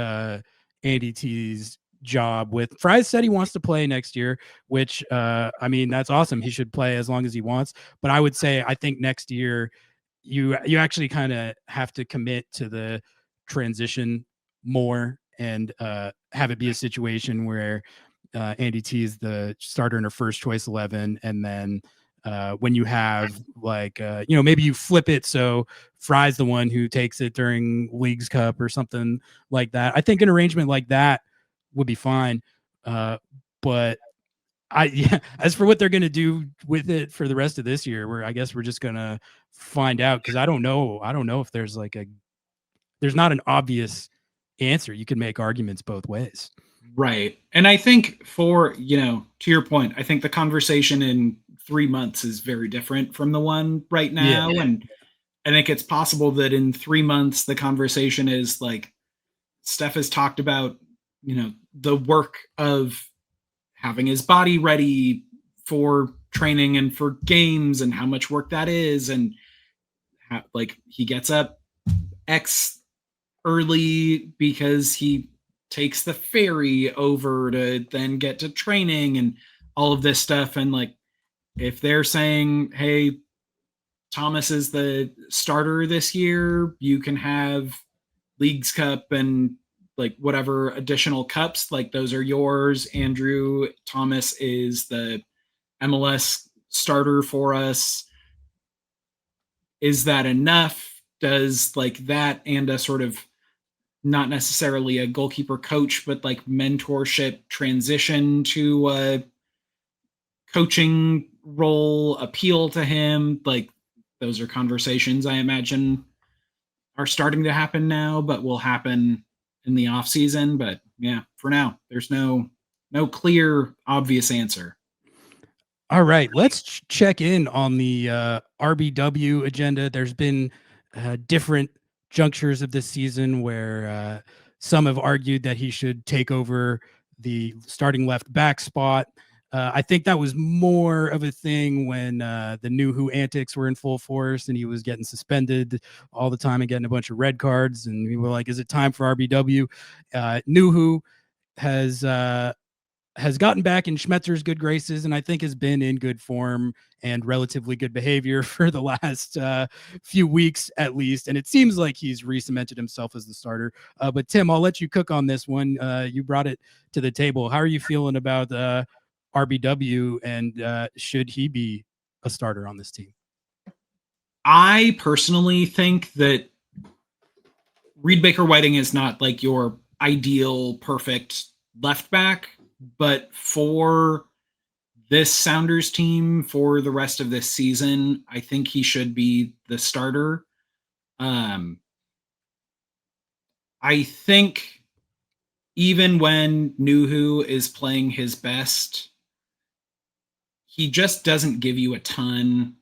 Andy T's job. With Fry said he wants to play next year, which I mean, that's awesome. He should play as long as he wants. But I would say, I think next year you actually kind of have to commit to the transition more, and have it be a situation where Andy T is the starter in her first choice 11, and then when you have like maybe you flip it so Fry's the one who takes it during Leagues Cup or something like that. I think an arrangement like that would be fine. But as for what they're going to do with it for the rest of this year, I guess we're just going to find out, because I don't know if there's there's not an obvious answer. You can make arguments both ways. Right. And I think to your point, I think the conversation in 3 months is very different from the one right now. Yeah. And I think it's possible that in 3 months, the conversation is like, Steph has talked about, the work of having his body ready for training and for games, and how much work that is. And he gets up X early because he takes the ferry over to then get to training and all of this stuff. And if they're saying, hey, Thomas is the starter this year, you can have Leagues Cup and whatever additional cups, those are yours. Andrew Thomas is the MLS starter for us. Is that enough? Does that and a sort of, not necessarily a goalkeeper coach, but mentorship transition to a coaching role appeal to him? Those are conversations I imagine are starting to happen now, but will happen in the off season. But yeah, for now, there's no clear, obvious answer. All right, let's check in on the RBW agenda. There's been different junctures of this season where some have argued that he should take over the starting left back spot. I think that was more of a thing when the New Who antics were in full force, and he was getting suspended all the time and getting a bunch of red cards. And we were like, is it time for RBW? New Who has gotten back in Schmetzer's good graces, and I think has been in good form and relatively good behavior for the last few weeks at least. And it seems like he's re-cemented himself as the starter. But Tim, I'll let you cook on this one. You brought it to the table. How are you feeling about RBW, and should he be a starter on this team? I personally think that Reed Baker-Whiting is not your ideal, perfect left back. But for this Sounders team for the rest of this season, I think he should be the starter. I think even when Nuhu is playing his best, he just doesn't give you a ton,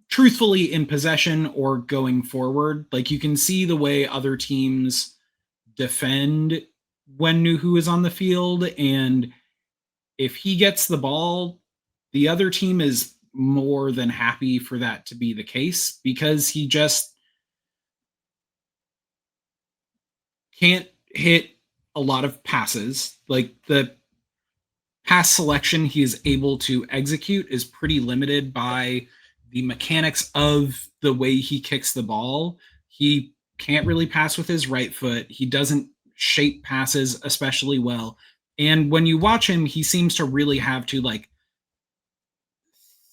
truthfully, in possession or going forward. You can see the way other teams defend when Nuhu is on the field, and if he gets the ball, the other team is more than happy for that to be the case, because he just can't hit a lot of passes. The pass selection he is able to execute is pretty limited by the mechanics of the way he kicks the ball. He can't really pass with his right foot. He doesn't shape passes especially well. And when you watch him, he seems to really have to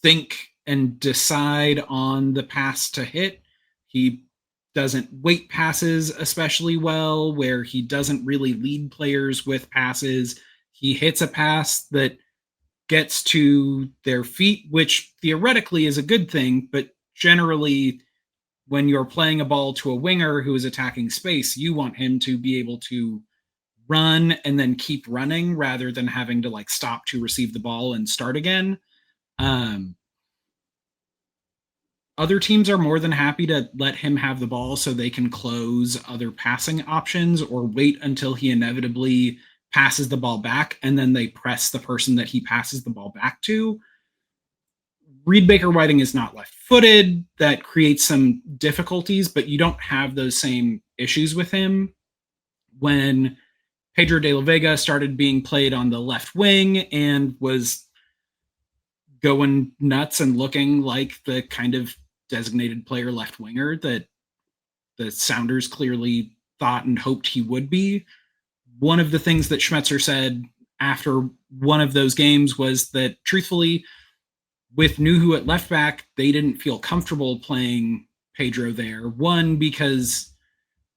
think and decide on the pass to hit. He doesn't weight passes especially well, where he doesn't really lead players with passes. He hits a pass that gets to their feet, which theoretically is a good thing, but generally, when you're playing a ball to a winger who is attacking space, you want him to be able to run and then keep running rather than having to like stop to receive the ball and start again. Other teams are more than happy to let him have the ball so they can close other passing options or wait until he inevitably passes the ball back and then they press the person that he passes the ball back to. Reed Baker Whiting is not left-footed. That creates some difficulties, but you don't have those same issues with him. When Pedro de la Vega started being played on the left wing and was going nuts and looking like the kind of designated player left winger that the Sounders clearly thought and hoped he would be. One of the things that Schmetzer said after one of those games was that, truthfully, with Nuhu at left back, they didn't feel comfortable playing Pedro there. One, because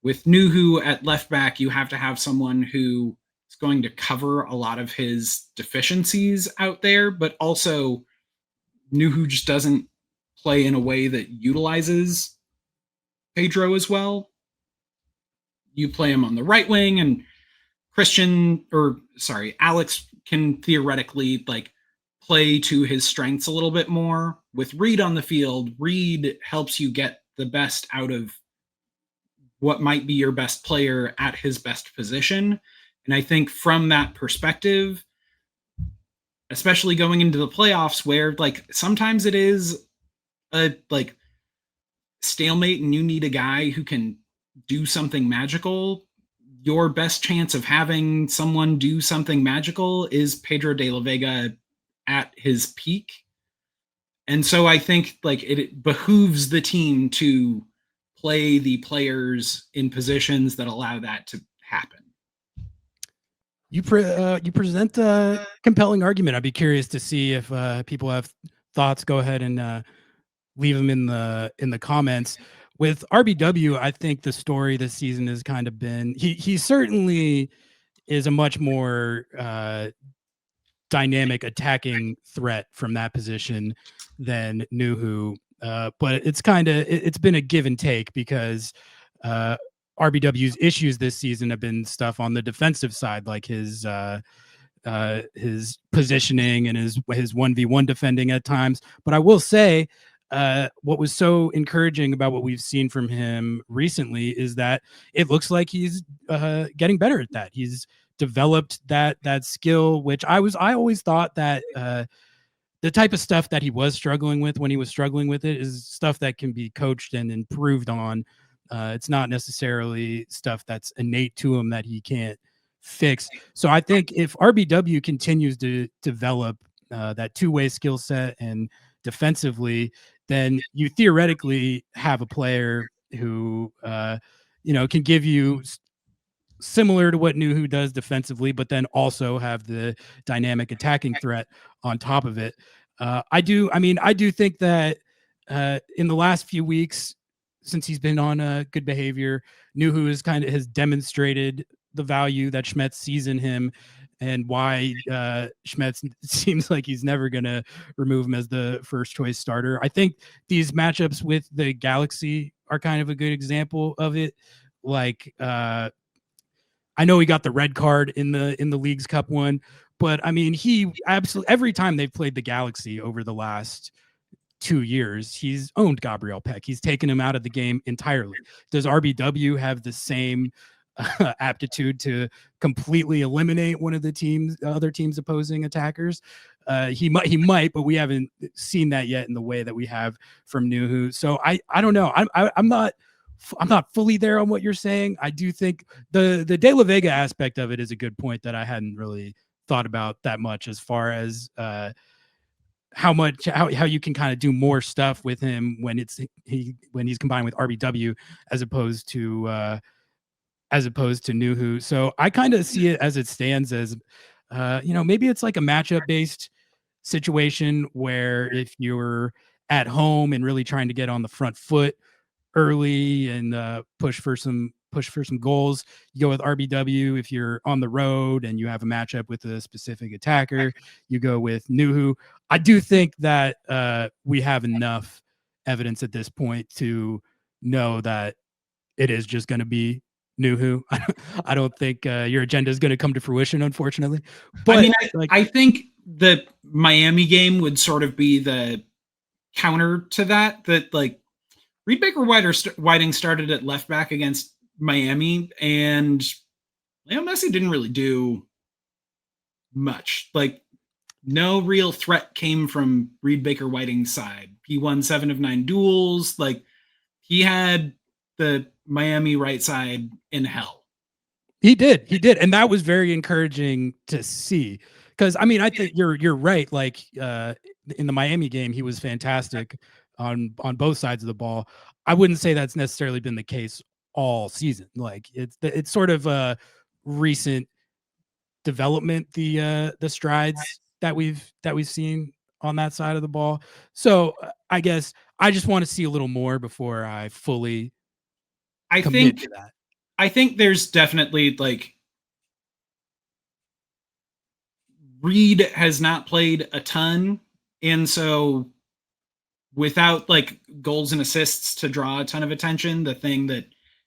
with Nuhu at left back, you have to have someone who is going to cover a lot of his deficiencies out there, but also Nuhu just doesn't play in a way that utilizes Pedro as well. You play him on the right wing, and Alex can theoretically like play to his strengths a little bit more. With Reed on the field, Reed helps you get the best out of what might be your best player at his best position. And I think from that perspective, especially going into the playoffs where like sometimes it is a like stalemate and you need a guy who can do something magical, your best chance of having someone do something magical is Pedro de la Vega at his peak. And so I think like it behooves the team to play the players in positions that allow that to happen. You present a compelling argument. I'd be curious to see if people have thoughts. Go ahead and leave them in the comments. With RBW, I think the story this season has kind of been he certainly is a much more dynamic attacking threat from that position than Nuhu. But it's been a give and take because RBW's issues this season have been stuff on the defensive side, like his positioning and his 1v1 defending at times. But I will say, what was so encouraging about what we've seen from him recently is that it looks like he's getting better at that. He's developed that skill, which I always thought that the type of stuff that he was struggling with when he was struggling with it is stuff that can be coached and improved on. It's not necessarily stuff that's innate to him that he can't fix. So I think if RBW continues to develop that two-way skill set and defensively, then you theoretically have a player who can give you similar to what Nuhu does defensively, but then also have the dynamic attacking threat on top of it. I do think that in the last few weeks, since he's been on good behavior, Nuhu has demonstrated the value that Schmetz sees in him and why Schmetz seems like he's never going to remove him as the first choice starter. I think these matchups with the Galaxy are kind of a good example of it. Like, I know he got the red card in the Leagues Cup one, but I mean, he absolutely every time they've played the Galaxy over the last 2 years, he's owned Gabriel Peck. He's taken him out of the game entirely. Does RBW have the same aptitude to completely eliminate one of the other teams' opposing attackers? He might, but we haven't seen that yet in the way that we have from Nuhu. So I don't know. I'm not fully there on what you're saying. I do think the De La Vega aspect of it is a good point that I hadn't really thought about that much, as far as how you can kind of do more stuff with him when he's combined with RBW as opposed to Nuhu. So I kind of see it as it stands as maybe it's like a matchup based situation where if you're at home and really trying to get on the front foot early and push for some goals. You go with RBW if you're on the road and you have a matchup with a specific attacker. You go with Nuhu. I do think that we have enough evidence at this point to know that it is just going to be Nuhu. I don't think your agenda is going to come to fruition, unfortunately. But I mean, like, I think the Miami game would sort of be the counter to that. That like Reed Baker Whiting started at left back against Miami, and Leo Messi didn't really do much. Like, no real threat came from Reed Baker Whiting's side. He won 7 of 9 duels. Like, he had the Miami right side in hell. He did, and that was very encouraging to see. Because I mean, I think you're right. Like in the Miami game, he was fantastic on both sides of the ball. I wouldn't say that's necessarily been the case all season. Like it's sort of a recent development, the strides that we've seen on that side of the ball. So I guess I just want to see a little more before I fully commit to that. I think there's definitely like Reed has not played a ton, and so without like goals and assists to draw a ton of attention, the thing that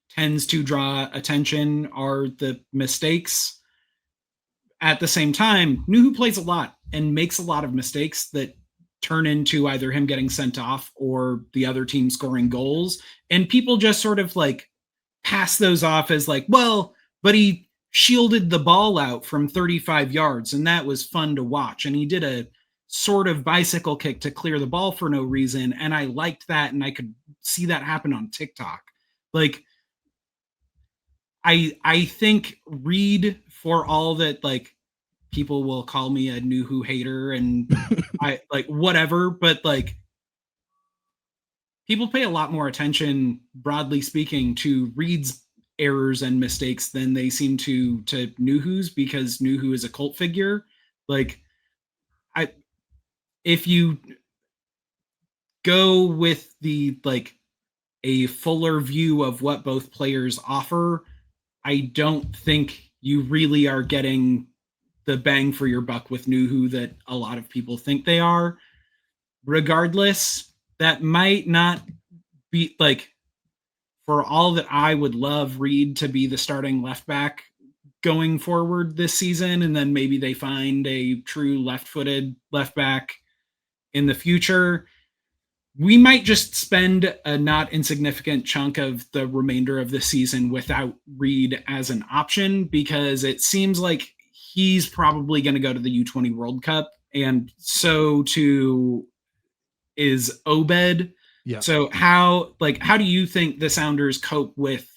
tends to draw attention are the mistakes. At the same time, Nuhu plays a lot and makes a lot of mistakes that turn into either him getting sent off or the other team scoring goals. And people just sort of like pass those off as like, well, but he shielded the ball out from 35 yards and that was fun to watch. And he did a sort of bicycle kick to clear the ball for no reason. And I liked that. And I could see that happen on TikTok. Like, I think Reed, for all that, like, people will call me a Nuhu hater and I like whatever, but like people pay a lot more attention, broadly speaking, to Reed's errors and mistakes than they seem to Nuhu's, because Nuhu is a cult figure. Like, if you go with the like a fuller view of what both players offer, I don't think you really are getting the bang for your buck with Nuhu that a lot of people think they are. Regardless, that might not be like, for all that I would love Reed to be the starting left back going forward this season, and then maybe they find a true left-footed left back in the future, we might just spend a not insignificant chunk of the remainder of the season without Reed as an option, because it seems like he's probably going to go to the U20 World Cup, and so too is Obed. Yeah. So how do you think the Sounders cope with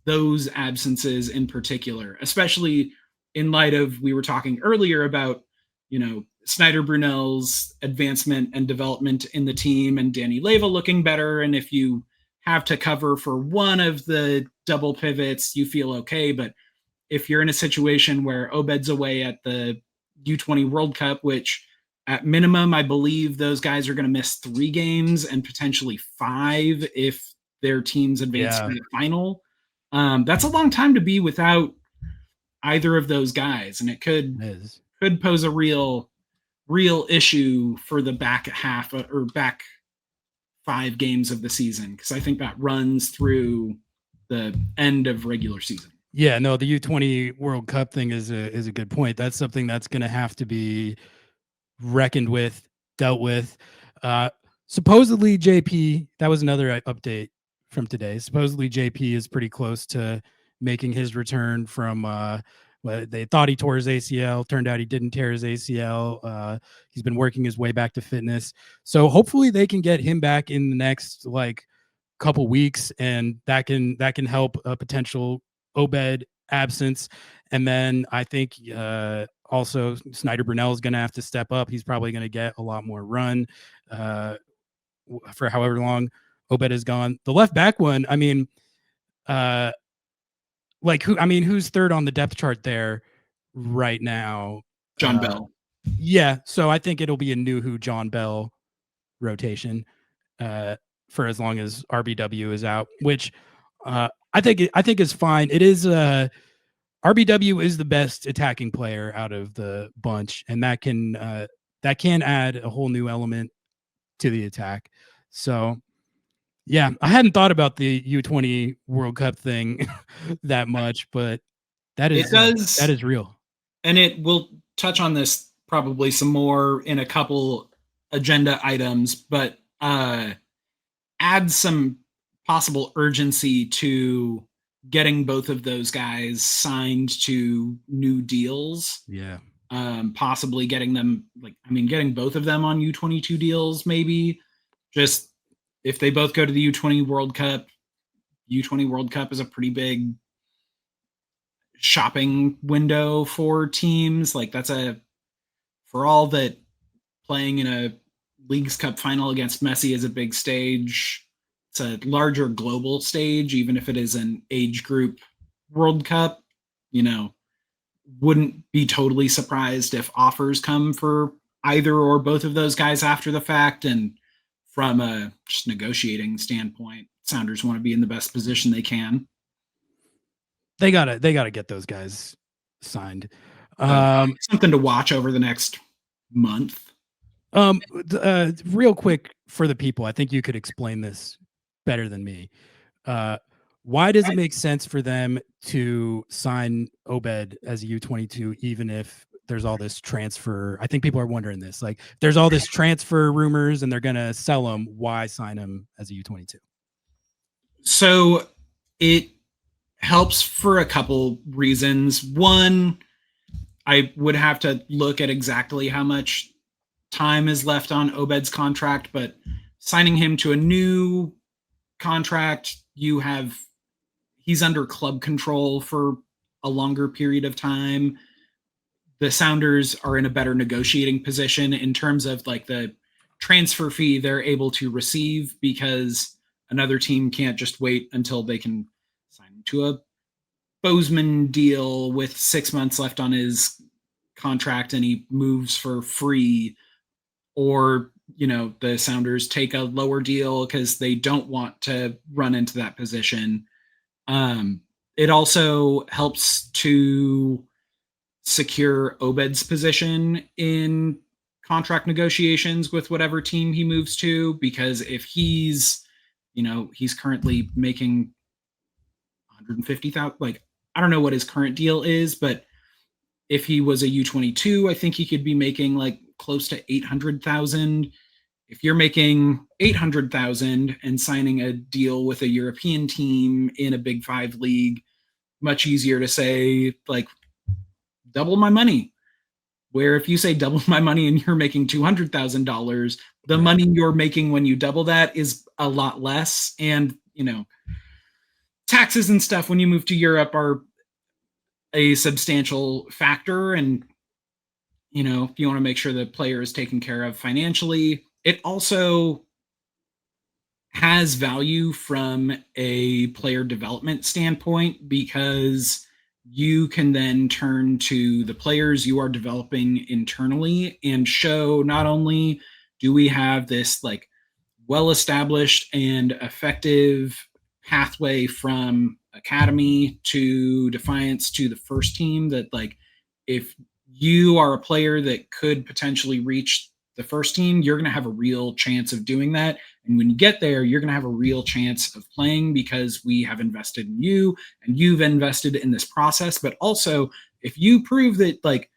those absences in particular, especially in light of, we were talking earlier about, you know, Snyder Brunel's advancement and development in the team and Danny Leva looking better. And if you have to cover for one of the double pivots, you feel okay. But if you're in a situation where Obed's away at the U20 World Cup, which at minimum, I believe those guys are going to miss 3 games and potentially 5 if their teams advance to the final. That's a long time to be without either of those guys. And it could pose a real issue for the back half or back 5 games of the season, because I think that runs through the end of regular season. Yeah, no, the U20 World Cup thing is a good point. That's something that's going to have to be reckoned with, dealt with. Supposedly JP, that was another update from today. Supposedly JP is pretty close to making his return from they thought he tore his ACL. Turned out he didn't tear his ACL. He's been working his way back to fitness. So hopefully they can get him back in the next like couple weeks, and that can help a potential Obed absence. And then I think also Snyder Brunel is going to have to step up. He's probably going to get a lot more run for however long Obed is gone. The left back one, I mean, who's third on the depth chart there right now? John Bell. Yeah, so I think it'll be a Nuhu John Bell rotation. for as long as RBW is out, which I think is fine. It is RBW is the best attacking player out of the bunch, and that can add a whole new element to the attack. So yeah, I hadn't thought about the U20 World Cup thing that much, but that is real. And it will touch on this probably some more in a couple agenda items, but add some possible urgency to getting both of those guys signed to new deals. Yeah. Possibly getting them, getting both of them on U22 deals, maybe. Just if they both go to the U20 World Cup is a pretty big shopping window for teams. Like, that's for all that playing in a Leagues Cup final against Messi is a big stage. It's a larger global stage, even if it is an age group World Cup. Wouldn't be totally surprised if offers come for either or both of those guys after the fact. And from a just negotiating standpoint, Sounders want to be in the best position they can. They gotta get those guys signed. Something to watch over the next month. Real quick for the people, I think you could explain this better than me. Why does it make sense for them to sign Obed as a U22, even if there's all this transfer? I think people are wondering this. Like, there's all this transfer rumors and they're going to sell him. Why sign him as a U22? So it helps for a couple reasons. One, I would have to look at exactly how much time is left on Obed's contract, but signing him to a new contract, he's under club control for a longer period of time. The Sounders are in a better negotiating position in terms of like the transfer fee they're able to receive, because another team can't just wait until they can sign him to a Bozeman deal with 6 months left on his contract and he moves for free, or the Sounders take a lower deal because they don't want to run into that position. It also helps to secure Obed's position in contract negotiations with whatever team he moves to, because if he's currently making 150,000, like, I don't know what his current deal is, but if he was a U22, I think he could be making like close to 800,000. If you're making 800,000 and signing a deal with a European team in a Big Five league, much easier to say, like, double my money. Where if you say double my money and you're making $200,000, the money you're making when you double that is a lot less. And, taxes and stuff when you move to Europe are a substantial factor. And, if you want to make sure the player is taken care of financially, it also has value from a player development standpoint, because you can then turn to the players you are developing internally and show, not only do we have this like well-established and effective pathway from academy to Defiance to the first team, that like, if you are a player that could potentially reach the first team, you're going to have a real chance of doing that. And when you get there, you're going to have a real chance of playing, because we have invested in you and you've invested in this process. But also, if you prove that like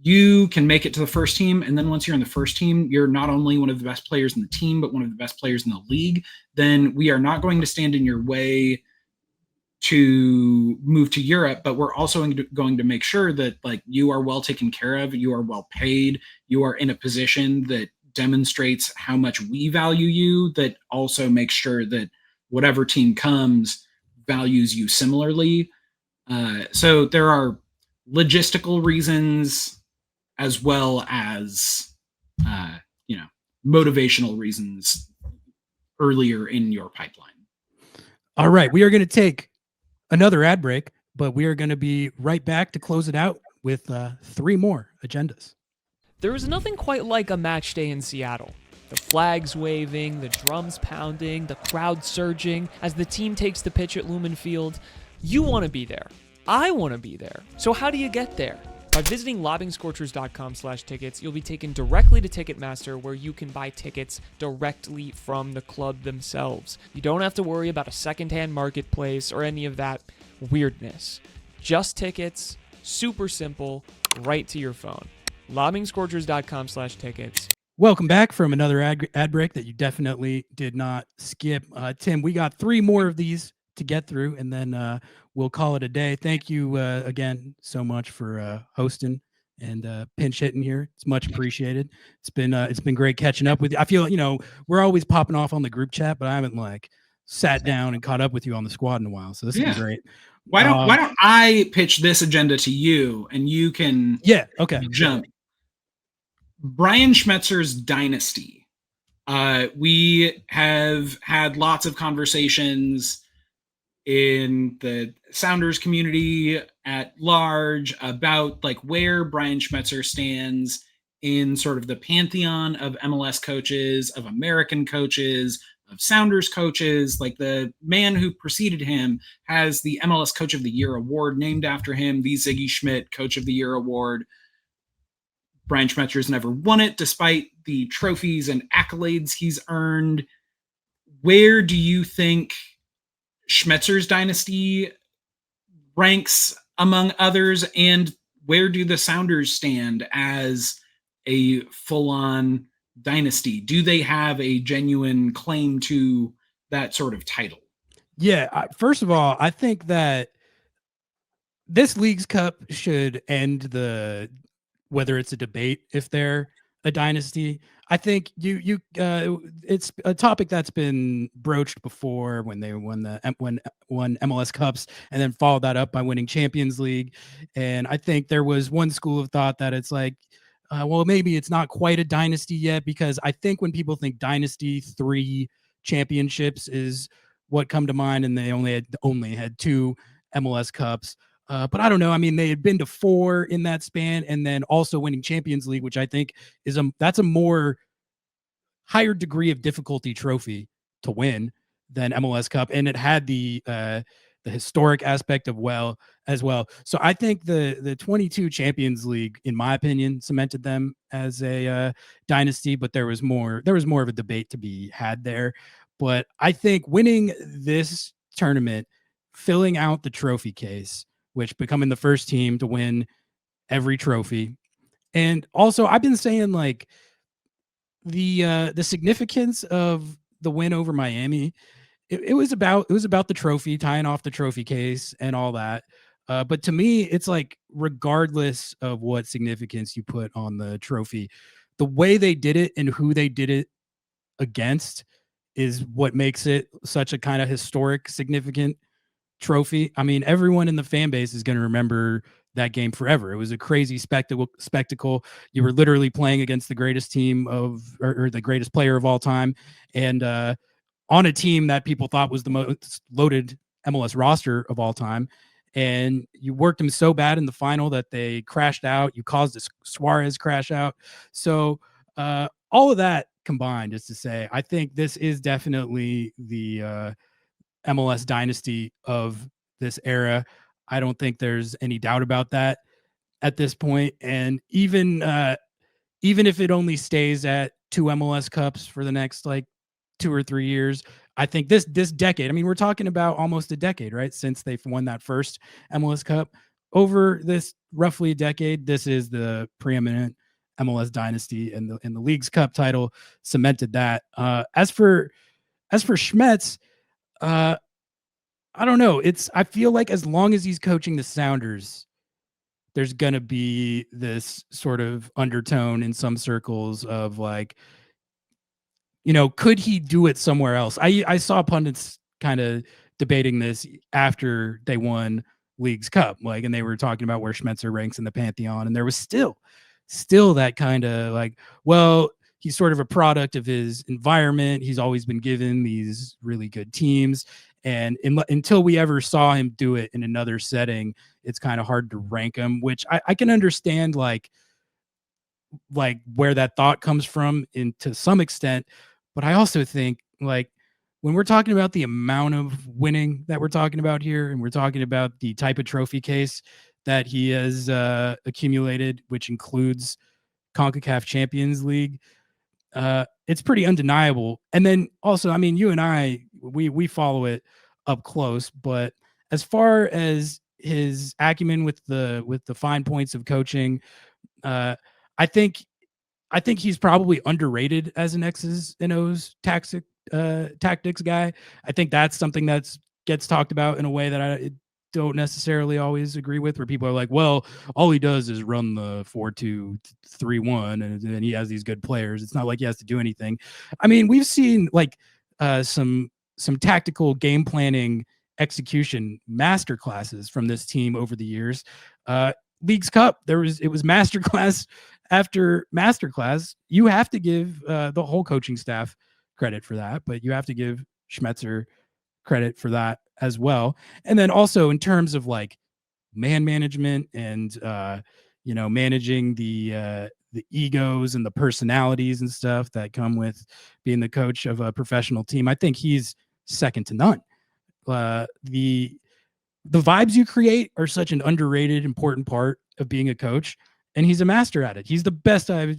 you can make it to the first team, and then once you're in the first team, you're not only one of the best players in the team, but one of the best players in the league, then we are not going to stand in your way to move to Europe, but we're also going to make sure that like you are well taken care of, you are well paid, you are in a position that demonstrates how much we value you, that also makes sure that whatever team comes values you similarly. So there are logistical reasons as well as motivational reasons earlier in your pipeline. All right, we are going to take another ad break, but we are going to be right back to close it out with 3 more agendas. There is nothing quite like a match day in Seattle. The flags waving, the drums pounding, the crowd surging as the team takes the pitch at Lumen Field. You want to be there. I want to be there. So how do you get there? By visiting lobbingscorchers.com/tickets, you'll be taken directly to Ticketmaster, where you can buy tickets directly from the club themselves. You don't have to worry about a secondhand marketplace or any of that weirdness. Just tickets, super simple, right to your phone. lobbingscorchers.com/tickets. Welcome back from another ad break that you definitely did not skip. Tim, we got 3 more of these to get through, and then we'll call it a day. Thank you again so much for hosting and pinch hitting here. It's much appreciated. It's been great catching up with you. I feel we're always popping off on the group chat, but I haven't sat down and caught up with you on the squad in a while. So this is great. Why don't I pitch this agenda to you and you can jump. Brian Schmetzer's Dynasty. We have had lots of conversations in the Sounders community at large about where Brian Schmetzer stands in sort of the pantheon of MLS coaches, of American coaches, of Sounders coaches. The man who preceded him has the MLS Coach of the Year award named after him, the Ziggy Schmidt Coach of the Year award. Brian Schmetzer's never won it, despite the trophies and accolades he's earned. Where do you think Schmetzer's Dynasty ranks among others, and where do the Sounders stand as a full-on dynasty? Do they have a genuine claim to that sort of title? Yeah, first of all, I think that this Leagues Cup should end whether it's a debate if they're a dynasty. I think it's a topic that's been broached before when they won MLS Cups and then followed that up by winning Champions League. And I think there was one school of thought that it's well, maybe it's not quite a dynasty yet, because I think when people think dynasty, 3 championships is what come to mind, and they only had 2 MLS Cups. But I don't know. I mean, they had been to 4 in that span, and then also winning Champions League, which I think that's a more higher degree of difficulty trophy to win than MLS Cup, and it had the historic aspect as well. So I think the 22 Champions League, in my opinion, cemented them as a dynasty. But there was more of a debate to be had there. But I think winning this tournament, filling out the trophy case, which becoming the first team to win every trophy. And also I've been saying the significance of the win over Miami, it was about the trophy, tying off the trophy case and all that. But to me, it's regardless of what significance you put on the trophy, the way they did it and who they did it against is what makes it such a kind of historic, significant trophy. I mean, everyone in the fan base is going to remember that game forever. It was a crazy spectacle. You were literally playing against the greatest team or the greatest player of all time, and on a team that people thought was the most loaded MLS roster of all time. And you worked them so bad in the final that they crashed out. You caused a Suarez crash out. So all of that combined is to say, I think this is definitely the MLS dynasty of this era. I don't think there's any doubt about that at this point. And even if it only stays at 2 MLS Cups for the next 2 or 3 years, I think this decade, I mean, we're talking about almost a decade, right? Since they've won that first MLS Cup. Over this roughly a decade, this is the preeminent MLS dynasty, and the Leagues Cup title cemented that. As for Schmetz, I don't know. I feel like as long as he's coaching the Sounders, there's going to be this sort of undertone in some circles of could he do it somewhere else? I saw pundits kind of debating this after they won Leagues Cup, and they were talking about where Schmetzer ranks in the pantheon. And there was still that kind of well, he's sort of a product of his environment. He's always been given these really good teams. And until we ever saw him do it in another setting, it's kind of hard to rank him, which I can understand, like where that thought comes from to some extent, but I also think like when we're talking about the amount of winning that we're talking about here, and we're talking about the type of trophy case that he has accumulated, which includes CONCACAF Champions League, it's pretty undeniable. And then also, I mean, you and I, we follow it up close, but as far as his acumen with the fine points of coaching, I think he's probably underrated as an X's and O's tactics guy. I think that's something that's gets talked about in a way that I don't necessarily always agree with, where people are like, well, all he does is run the 4-2-3-1 and he has these good players. It's not like he has to do anything. I mean, we've seen like some tactical game planning execution master classes from this team over the years. Leagues Cup, it was masterclass after masterclass. You have to give the whole coaching staff credit for that, but you have to give Schmetzer credit for that as well. And then also in terms of like man management and managing the egos and the personalities and stuff that come with being the coach of a professional team, I think he's second to none. The vibes you create are such an underrated, important part of being a coach, and he's a master at it. He's the best I've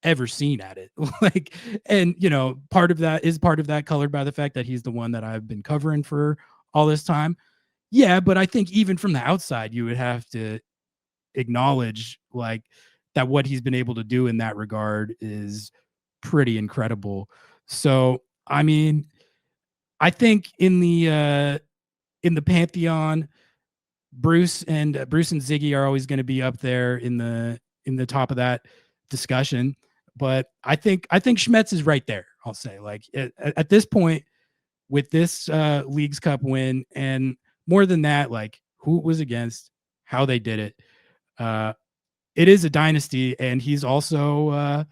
ever seen at it. Like, and part of that colored by the fact that he's the one that I've been covering for all this time. Yeah, but I think even from the outside, you would have to acknowledge like that what he's been able to do in that regard is pretty incredible. So, I mean, I think in the pantheon, Bruce and Ziggy are always going to be up there in the top of that discussion. But I think Schmetz is right there. I'll say, like at this point with this Leagues Cup win, and more than that, like who it was against, how they did it. It is a dynasty, and he's also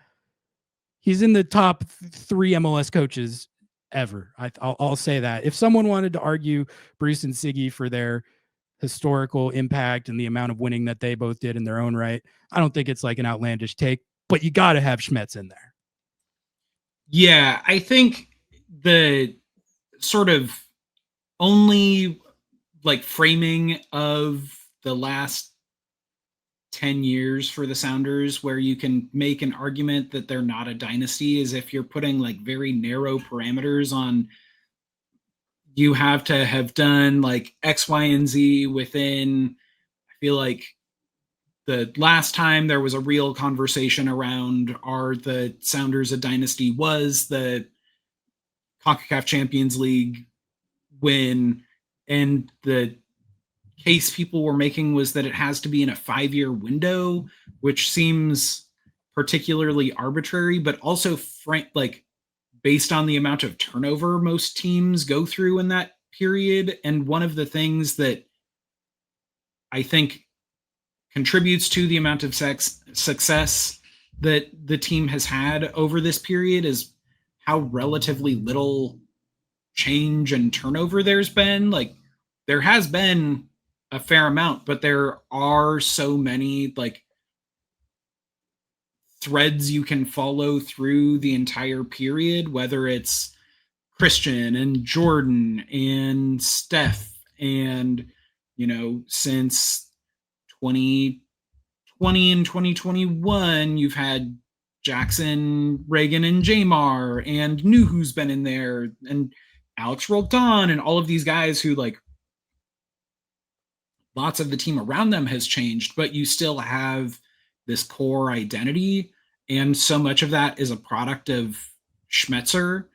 he's in the top 3 MLS coaches ever. I'll say that. If someone wanted to argue Bruce and Siggy for their historical impact and the amount of winning that they both did in their own right, I don't think it's like an outlandish take, but you got to have Schmetz in there. Yeah, I think the sort of only like framing of the last 10 years for the Sounders where you can make an argument that they're not a dynasty is if you're putting like very narrow parameters on, you have to have done like X, Y, and Z within, I feel like the last time there was a real conversation around are the Sounders a dynasty was the CONCACAF Champions League win, and the case people were making was that it has to be in a 5-year window, which seems particularly arbitrary, but also like based on the amount of turnover most teams go through in that period. And one of the things that I think contributes to the amount of success that the team has had over this period is how relatively little change and turnover there's been. Like there has been a fair amount, but there are so many like threads you can follow through the entire period, whether it's Christian and Jordan and Steph and, since 2020 and 2021, you've had Jackson, Reagan, and Jamar, and Nuhu's been in there, and Alex Roldan, and all of these guys who like lots of the team around them has changed, but you still have this core identity. And so much of that is a product of Schmetzer.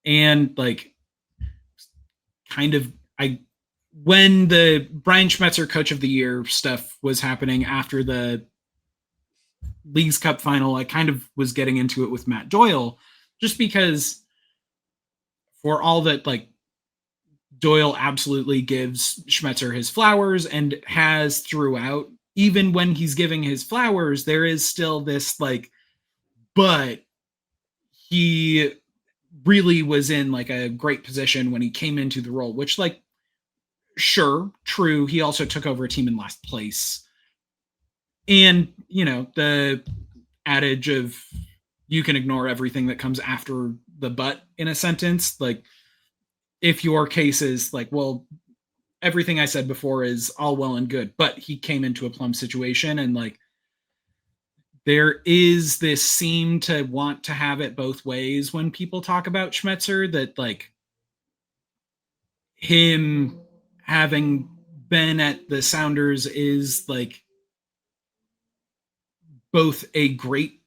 And like kind of when the Brian Schmetzer Coach of the Year stuff was happening after the Leagues Cup final, I kind of was getting into it with Matt Doyle, just because for all that, like Doyle absolutely gives Schmetzer his flowers and has throughout, even when he's giving his flowers, there is still this like, but he really was in like a great position when he came into the role, which like, sure, true. He also took over a team in last place. And, the adage of you can ignore everything that comes after the but in a sentence. Like, if your case is like, well, everything I said before is all well and good, but he came into a plum situation, and like there is this seem to want to have it both ways when people talk about Schmetzer, that like him having been at the Sounders is like both a great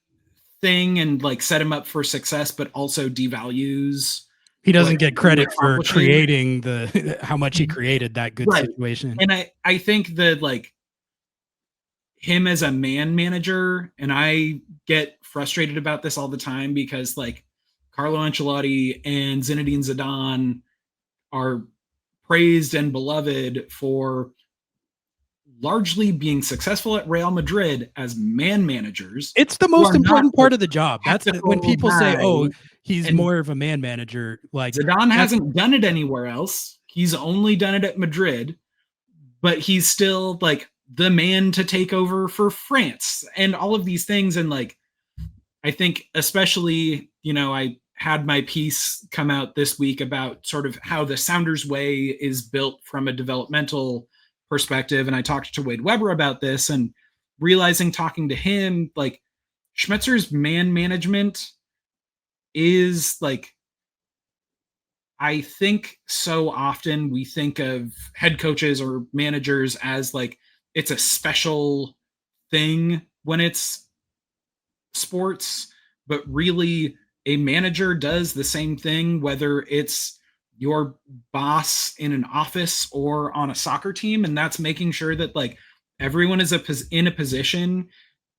thing and like set him up for success, but also devalues. He doesn't like, get credit for accomplishing. creating the how much he created that good Right. situation. And I think that like him as a man manager, and I get frustrated about this all the time because like Carlo Ancelotti and Zinedine Zidane are praised and beloved for largely being successful at Real Madrid as man managers. It's the who most are not important part the of the job. That's tactical when people say, guy. "Oh, he's And more of a man manager." Like Zidane hasn't done it anywhere else. He's only done it at Madrid, but he's still like the man to take over for France and all of these things. And like, I think especially, you know, I had my piece come out this week about sort of how the Sounders way is built from a developmental perspective. And I talked to Wade Weber about this, and realizing talking to him, like Schmetzer's man management is like, I think so often we think of head coaches or managers as like it's a special thing when it's sports, but really a manager does the same thing, whether it's your boss in an office or on a soccer team. And that's making sure that like everyone is in a position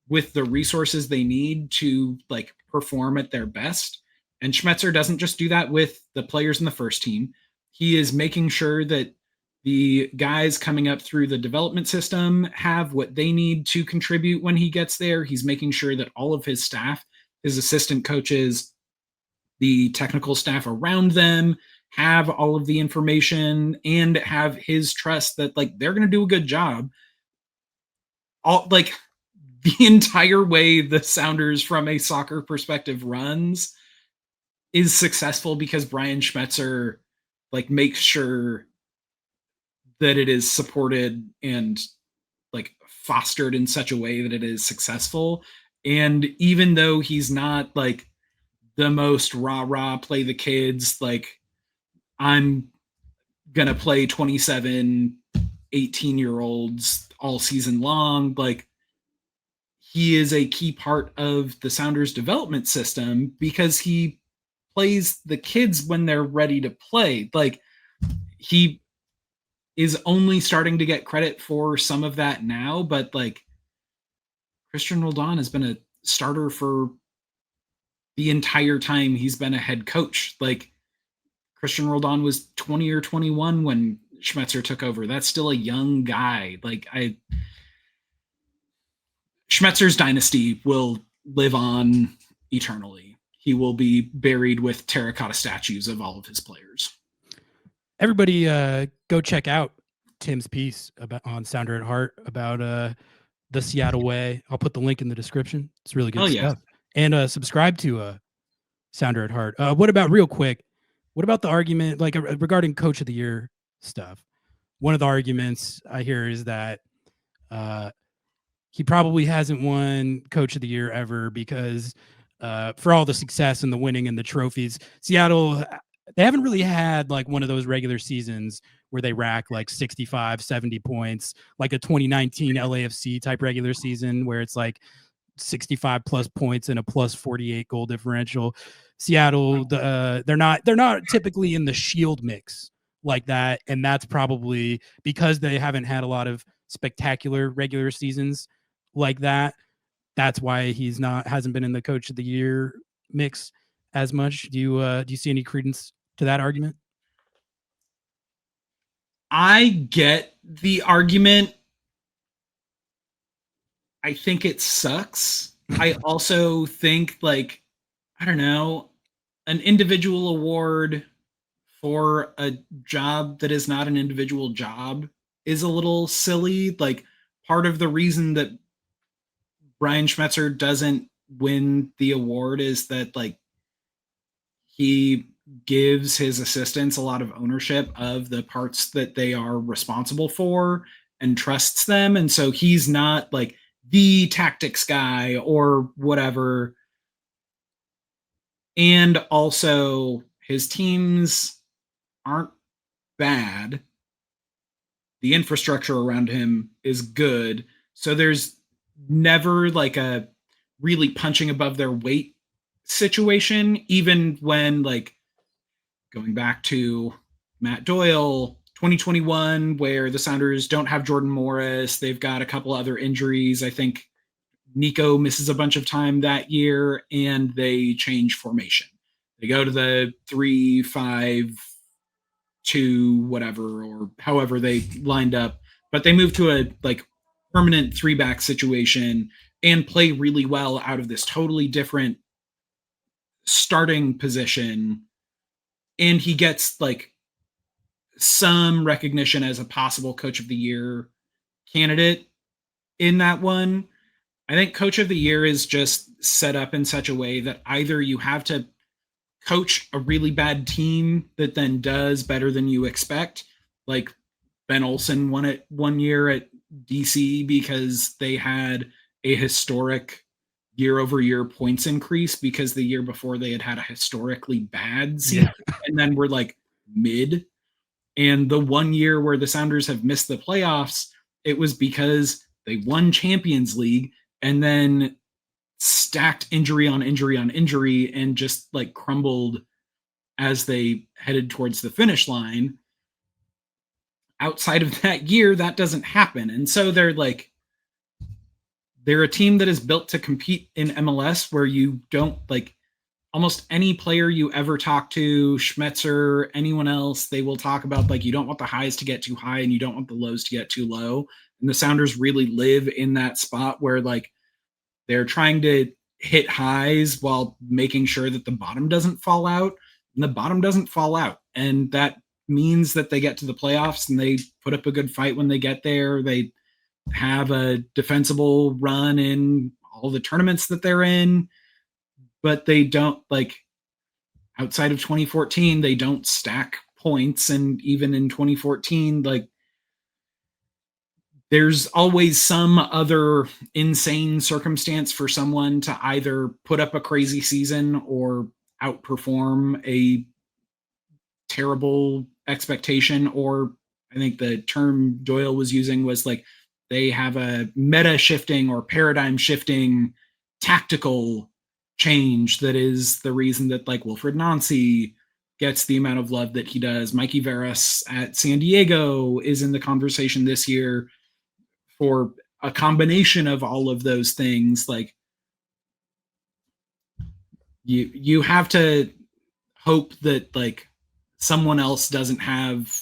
with the resources they need to like perform at their best. And Schmetzer doesn't just do that with the players in the first team. He is making sure that the guys coming up through the development system have what they need to contribute when he gets there. He's making sure that all of his staff, his assistant coaches, the technical staff around them have all of the information and have his trust that like they're going to do a good job. All like the entire way the Sounders from a soccer perspective runs is successful because Brian Schmetzer like makes sure that it is supported and like fostered in such a way that it is successful. And even though he's not like the most rah play the kids, like I'm gonna play 27 18-year-olds all season long, like he is a key part of the Sounders development system because he plays the kids when they're ready to play. Like he is only starting to get credit for some of that now, but like Christian Roldan has been a starter for the entire time he's been a head coach. Like Christian Roldan was 20 or 21 when Schmetzer took over. That's still a young guy. Like Schmetzer's dynasty will live on eternally. He will be buried with terracotta statues of all of his players. Everybody go check out Tim's piece about on Sounder at Heart about the Seattle way. I'll put the link in the description. It's really good stuff. And subscribe to Sounder at Heart. What about real quick? What about the argument like regarding Coach of the Year stuff? One of the arguments I hear is that he probably hasn't won Coach of the Year ever because for all the success and the winning and the trophies, Seattle, they haven't really had like one of those regular seasons where they rack like 65, 70 points, like a 2019 LAFC type regular season where it's like 65 plus points and a plus 48 goal differential. Seattle, they're not typically in the Shield mix like that, and that's probably because they haven't had a lot of spectacular regular seasons like that. That's why hasn't been in the Coach of the Year mix as much. Do you see any credence to that argument? I get the argument. I think it sucks. I also think like, I don't know, an individual award for a job that is not an individual job is a little silly. Like part of the reason that Brian Schmetzer doesn't win the award is that like he gives his assistants a lot of ownership of the parts that they are responsible for and trusts them. And so he's not like the tactics guy or whatever. And also his teams aren't bad. The infrastructure around him is good. So there's never like a really punching above their weight situation, even when like going back to Matt Doyle 2021, where the Sounders don't have Jordan Morris. They've got a couple other injuries. I think Nico misses a bunch of time that year, and they change formation. They go to the 3-5-2, whatever, or however they lined up, but they move to a like permanent 3-back situation and play really well out of this totally different starting position. And he gets like some recognition as a possible coach of the year candidate in that one. I think coach of the year is just set up in such a way that either you have to coach a really bad team that then does better than you expect. Like Ben Olsen won it one year at DC because they had a historic year-over-year points increase because the year before they had a historically bad season, and then we're like mid. And the one year where the Sounders have missed the playoffs, it was because they won Champions League and then stacked injury on injury on injury and just like crumbled as they headed towards the finish line. Outside of that year, that doesn't happen. And so they're a team that is built to compete in MLS, where you don't like almost any player you ever talk to, Schmetzer, anyone else, they will talk about like you don't want the highs to get too high and you don't want the lows to get too low. And the Sounders really live in that spot where like they're trying to hit highs while making sure that the bottom doesn't fall out, and the bottom doesn't fall out. And that means that they get to the playoffs and they put up a good fight when they get there. They have a defensible run in all the tournaments that they're in, but they don't like outside of 2014, they don't stack points. And even in 2014, like there's always some other insane circumstance for someone to either put up a crazy season or outperform a terrible expectation. Or I think the term Doyle was using was like they have a meta shifting or paradigm shifting tactical change that is the reason that like Wilfred Nancy gets the amount of love that he does. Mikey Veras at San Diego is in the conversation this year for a combination of all of those things. Like you have to hope that like someone else doesn't have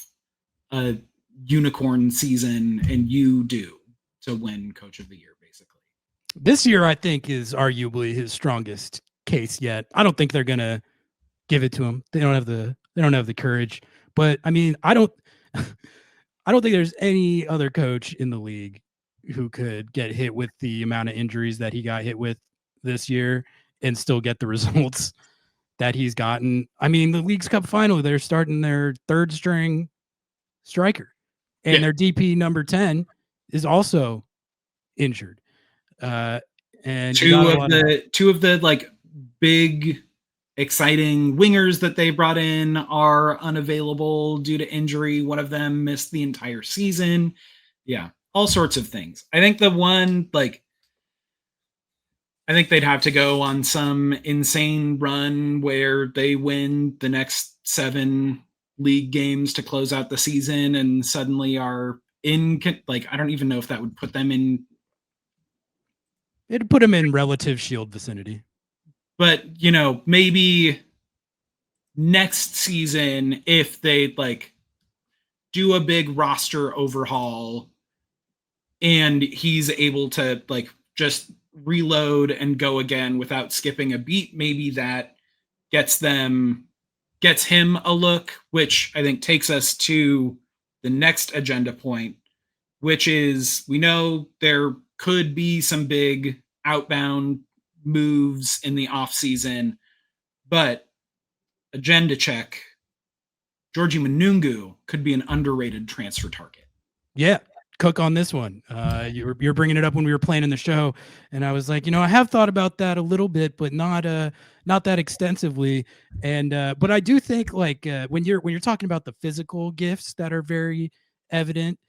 a unicorn season and you do to win coach of the year, basically. This year, I think, is arguably his strongest case yet. I don't think they're gonna give it to him. They don't have the courage. But I mean, I don't think there's any other coach in the league who could get hit with the amount of injuries that he got hit with this year and still get the results that he's gotten. I mean, the Leagues Cup final, they're starting their third string striker, and their DP number 10 is also injured. And two of the like big exciting wingers that they brought in are unavailable due to injury. One of them missed the entire season. Yeah, all sorts of things. I think the one like I think they'd have to go on some insane run where they win the next 7 league games to close out the season and suddenly are in like I don't even know if that would put them in. It'd put them in relative shield vicinity. But, you know, maybe next season, if they like do a big roster overhaul and he's able to like just reload and go again without skipping a beat, maybe that gets him a look, which I think takes us to the next agenda point, which is we know there could be some big outbound moves in the offseason. But agenda check, Georgie Manungu could be an underrated transfer target. Yeah, cook on this one. You're bringing it up when we were playing in the show, and I was like, I have thought about that a little bit, but not that extensively. And but I do think like when you're talking about the physical gifts that are very evident,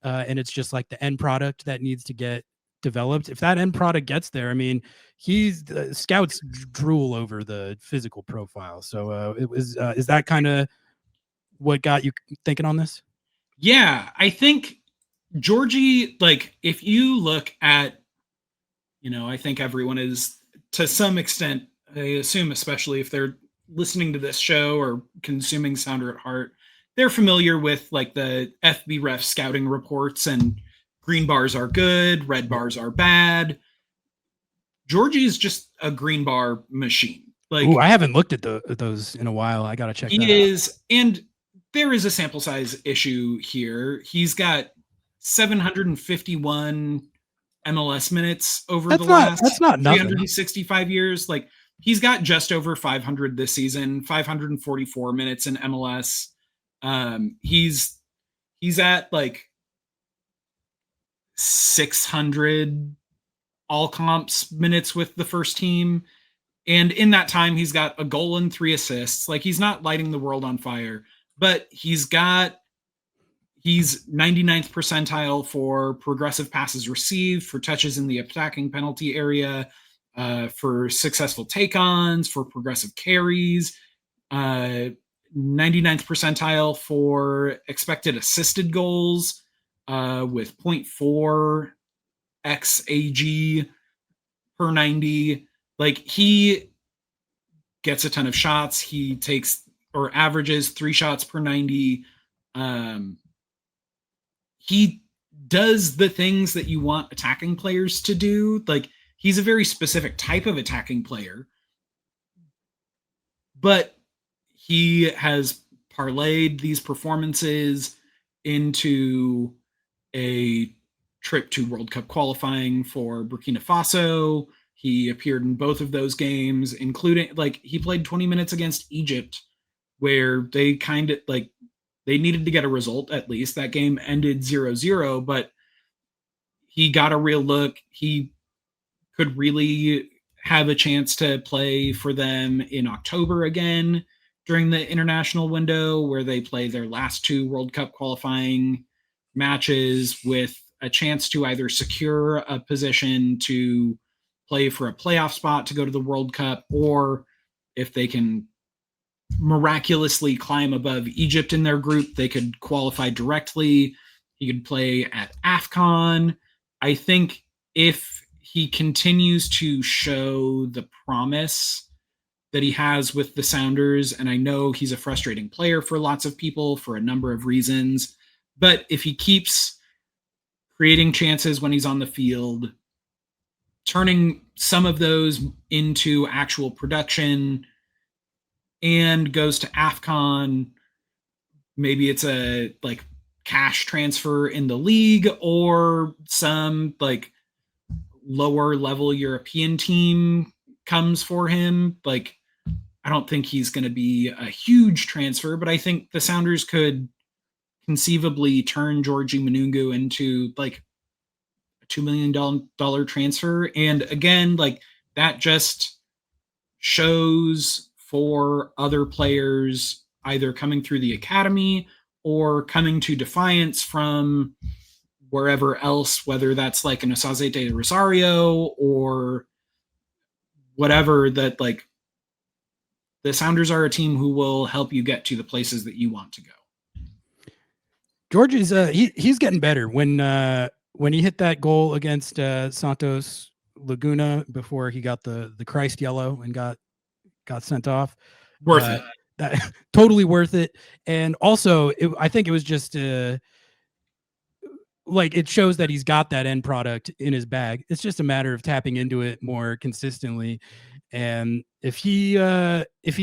and it's just like the end product that needs to get developed. If that end product gets there, I mean, scouts drool over the physical profile. So it was is that kind of what got you thinking on this? Yeah, I think Georgie, like if you look at, I think everyone is to some extent, I assume, especially if they're listening to this show or consuming Sounder at Heart, they're familiar with like the FB Ref scouting reports and green bars are good, red bars are bad. Georgie is just a green bar machine. Like, ooh, I haven't looked at those in a while. I got to check that out. He is, and there is a sample size issue here. He's got 751 MLS minutes over the last that's not nothing. 365 years. Like he's got just over 500 this season, 544 minutes in MLS. He's at like 600 all comps minutes with the first team. And in that time, he's got a goal and 3 assists. Like he's not lighting the world on fire, but he's 99th percentile for progressive passes received, for touches in the attacking penalty area, for successful take-ons, for progressive carries, 99th percentile for expected assisted goals, with 0.4 XAG per 90. Like he gets a ton of shots. He takes or averages 3 shots per 90. He does the things that you want attacking players to do. Like he's a very specific type of attacking player, but he has parlayed these performances into a trip to World Cup qualifying for Burkina Faso. He appeared in both of those games, including like he played 20 minutes against Egypt, where they kind of like they needed to get a result at least. That game ended 0-0, but he got a real look. He could really have a chance to play for them in October again during the international window where they play their last 2 World Cup qualifying matches with a chance to either secure a position to play for a playoff spot to go to the World Cup, or if they can miraculously climb above Egypt in their group, they could qualify directly. He could play at AFCON. I think if he continues to show the promise that he has with the Sounders, and I know he's a frustrating player for lots of people for a number of reasons, but if he keeps creating chances when he's on the field, turning some of those into actual production, and goes to AFCON, maybe it's a like cash transfer in the league or some like lower level European team comes for him. Like, I don't think he's going to be a huge transfer, but I think the Sounders could conceivably turn Georgie Manungu into like a $2 million transfer. And again, like that just shows for other players either coming through the academy or coming to Defiance from wherever else, whether that's like an Osaze de Rosario or whatever, that like the Sounders are a team who will help you get to the places that you want to go. George is he's getting better. When he hit that goal against Santos Laguna before he got the Christ yellow and got sent off, Worth it. That totally worth it. And also, I think it was just like it shows that he's got that end product in his bag. It's just a matter of tapping into it more consistently. And if he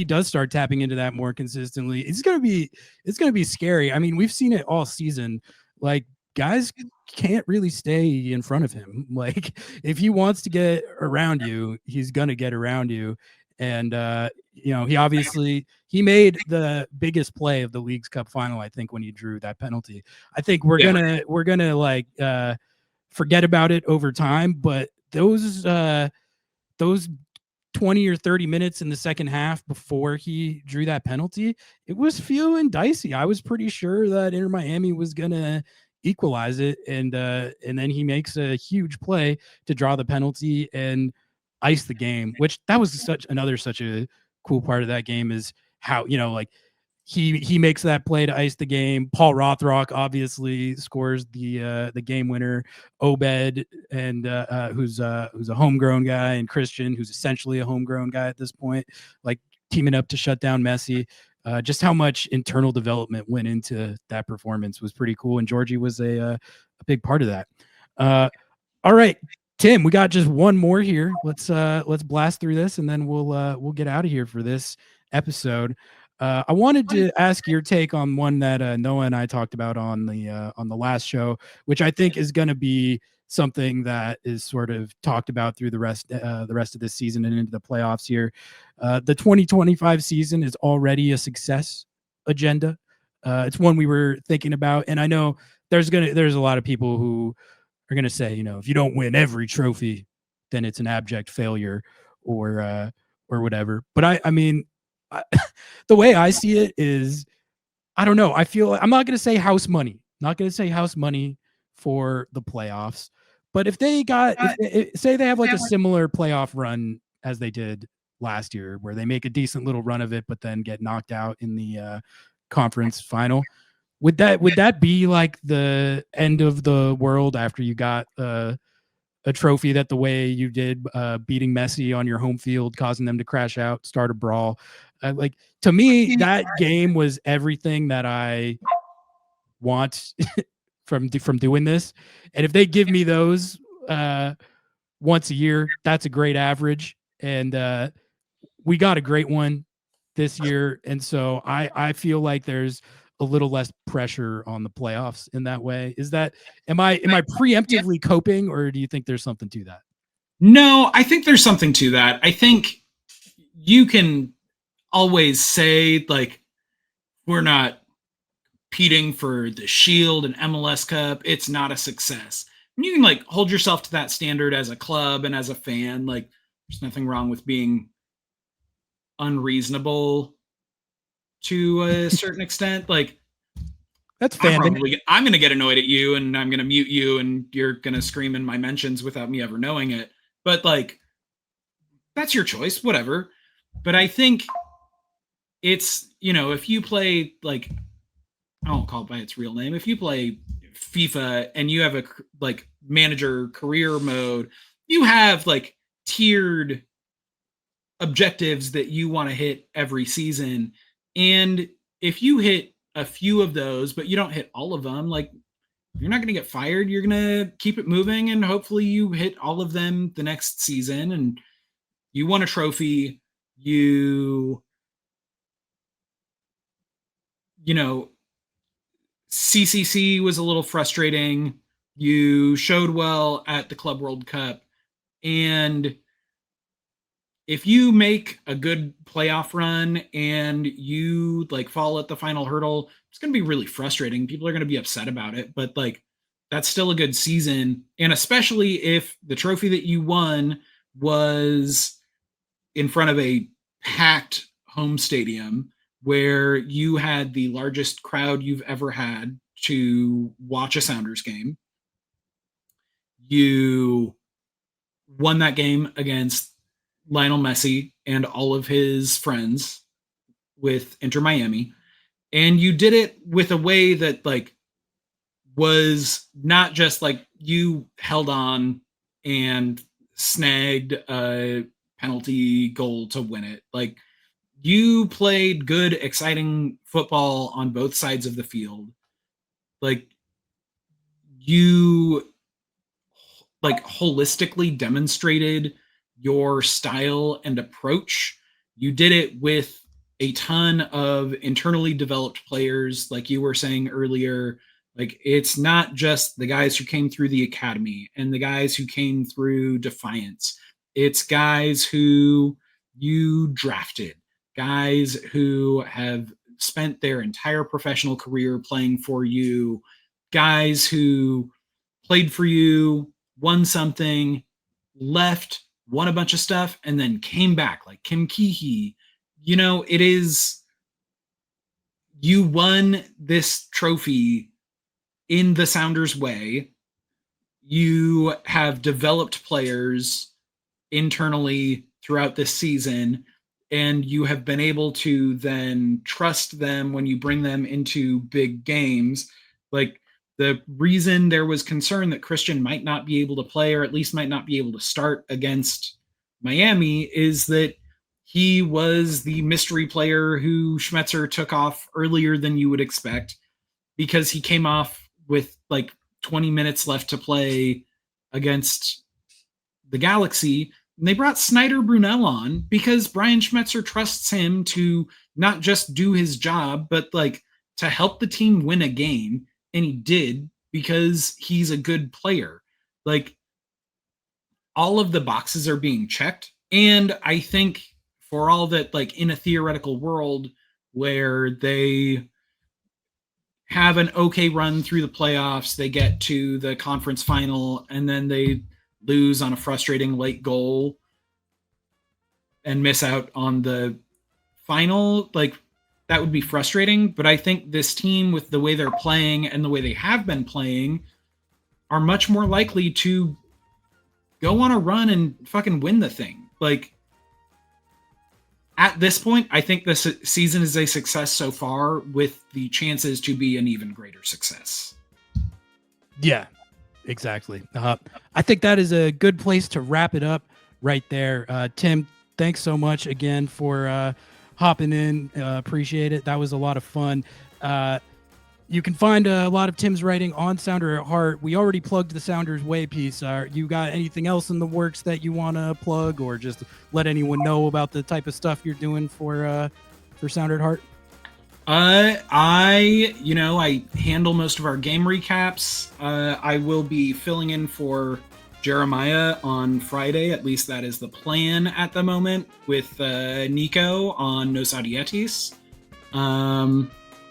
does start tapping into that more consistently, it's gonna be scary. I mean, we've seen it all season. Like guys can't really stay in front of him. Like if he wants to get around you, he's gonna get around you. And he made the biggest play of the League's Cup final, I think, when he drew that penalty. I think we're gonna like forget about it over time, but those 20 or 30 minutes in the second half before he drew that penalty, it was feeling dicey. I was pretty sure that Inter Miami was gonna equalize it, and then he makes a huge play to draw the penalty and ice the game, which that was such a cool part of that game, is how, like he makes that play to ice the game. Paul Rothrock obviously scores the game winner. Obed, and who's a homegrown guy, and Christian, who's essentially a homegrown guy at this point, like teaming up to shut down Messi. Just how much internal development went into that performance was pretty cool, and Georgie was a big part of that. All right, Tim, we got just one more here. Let's blast through this, and then we'll get out of here for this episode. I wanted to ask your take on one that Noah and I talked about on the last show, which I think is going to be something that is sort of talked about through the rest of this season and into the playoffs here. The 2025 season is already a success agenda. It's one we were thinking about, and I know there's a lot of people who are going to say, if you don't win every trophy, then it's an abject failure or whatever. But I mean, the way I see it is, I don't know. I feel I'm not going to say house money. Not going to say house money for the playoffs. But if they say they have like a similar playoff run as they did last year, where they make a decent little run of it, but then get knocked out in the conference final, would that be like the end of the world after you got a trophy that the way you did, beating Messi on your home field, causing them to crash out, start a brawl? Like, to me, that game was everything that I want from doing this. And if they give me those once a year, that's a great average. And we got a great one this year. And so I feel like there's a little less pressure on the playoffs in that way. Am I preemptively coping, or do you think there's something to that? No, I think there's something to that. I think you can always say, like, we're not competing for the Shield and MLS Cup. It's not a success. And you can like hold yourself to that standard as a club and as a fan. Like, there's nothing wrong with being unreasonable to a certain extent. Like, that's fan. I'm going to get annoyed at you, and I'm going to mute you, and you're going to scream in my mentions without me ever knowing it. But like, that's your choice, whatever. But I think it's, if you play, like, I won't call it by its real name. If you play FIFA and you have a like manager career mode, you have like tiered objectives that you want to hit every season. And if you hit a few of those, but you don't hit all of them, like, you're not going to get fired. You're going to keep it moving, and hopefully you hit all of them the next season and you won a trophy. CCC was a little frustrating. You showed well at the Club World Cup. And if you make a good playoff run and you like fall at the final hurdle, it's going to be really frustrating. People are going to be upset about it, but like, that's still a good season. And especially if the trophy that you won was in front of a packed home stadium, where you had the largest crowd you've ever had to watch a Sounders game. You won that game against Lionel Messi and all of his friends with Inter Miami. And you did it with a way that like was not just like you held on and snagged a penalty goal to win it. Like, you played good, exciting football on both sides of the field. Like, you like holistically demonstrated your style and approach. You did it with a ton of internally developed players, like you were saying earlier, Like, it's not just the guys who came through the academy and the guys who came through Defiance. It's guys who you drafted, guys who have spent their entire professional career playing for you, guys who played for you, won something, left, won a bunch of stuff, and then came back, like Kim Keehee. You know, it is, you won this trophy in the Sounders way. You have developed players internally throughout this season, and you have been able to then trust them when you bring them into big games. Like, the reason there was concern that Christian might not be able to play, or at least might not be able to start against Miami, is that he was the mystery player who Schmetzer took off earlier than you would expect, because he came off with like 20 minutes left to play against the Galaxy. And they brought Snyder Brunel on because Brian Schmetzer trusts him to not just do his job, but like to help the team win a game. And he did, because he's a good player. Like, all of the boxes are being checked. And I think for all that, like, in a theoretical world where they have an okay run through the playoffs, they get to the conference final, and then they lose on a frustrating late goal and miss out on the final, like, that would be frustrating. But I think this team, with the way they're playing and the way they have been playing, are much more likely to go on a run and fucking win the thing. Like, at this point, I think this season is a success so far, with the chances to be an even greater success. Yeah, exactly. I think that is a good place to wrap it up right there. Tim, thanks so much again for hopping in. Appreciate it. That was a lot of fun. You can find a lot of Tim's writing on Sounder at Heart. We already plugged the Sounders Way piece. You got anything else in the works that you want to plug, or just let anyone know about the type of stuff you're doing for Sounder at Heart? I handle most of our game recaps. I will be filling in for Jeremiah on Friday. At least that is the plan at the moment, with Nico on Nos Audietis.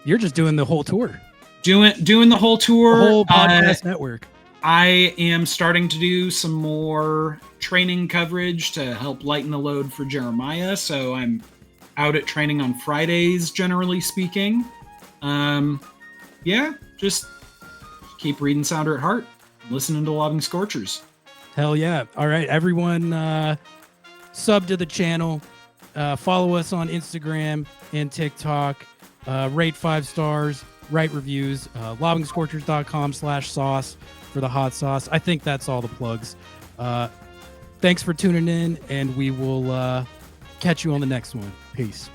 You're just doing the whole tour. Doing the whole tour. The whole podcast network. I am starting to do some more training coverage to help lighten the load for Jeremiah. So I'm out at training on Fridays, generally speaking. Just keep reading Sounder at Heart, listening to Lobbing Scorchers. Hell yeah. All right, everyone, sub to the channel. Follow us on Instagram and TikTok. Rate 5 stars, write reviews. LobbingScorchers.com/sauce for the hot sauce. I think that's all the plugs. Thanks for tuning in, and we will catch you on the next one. Peace.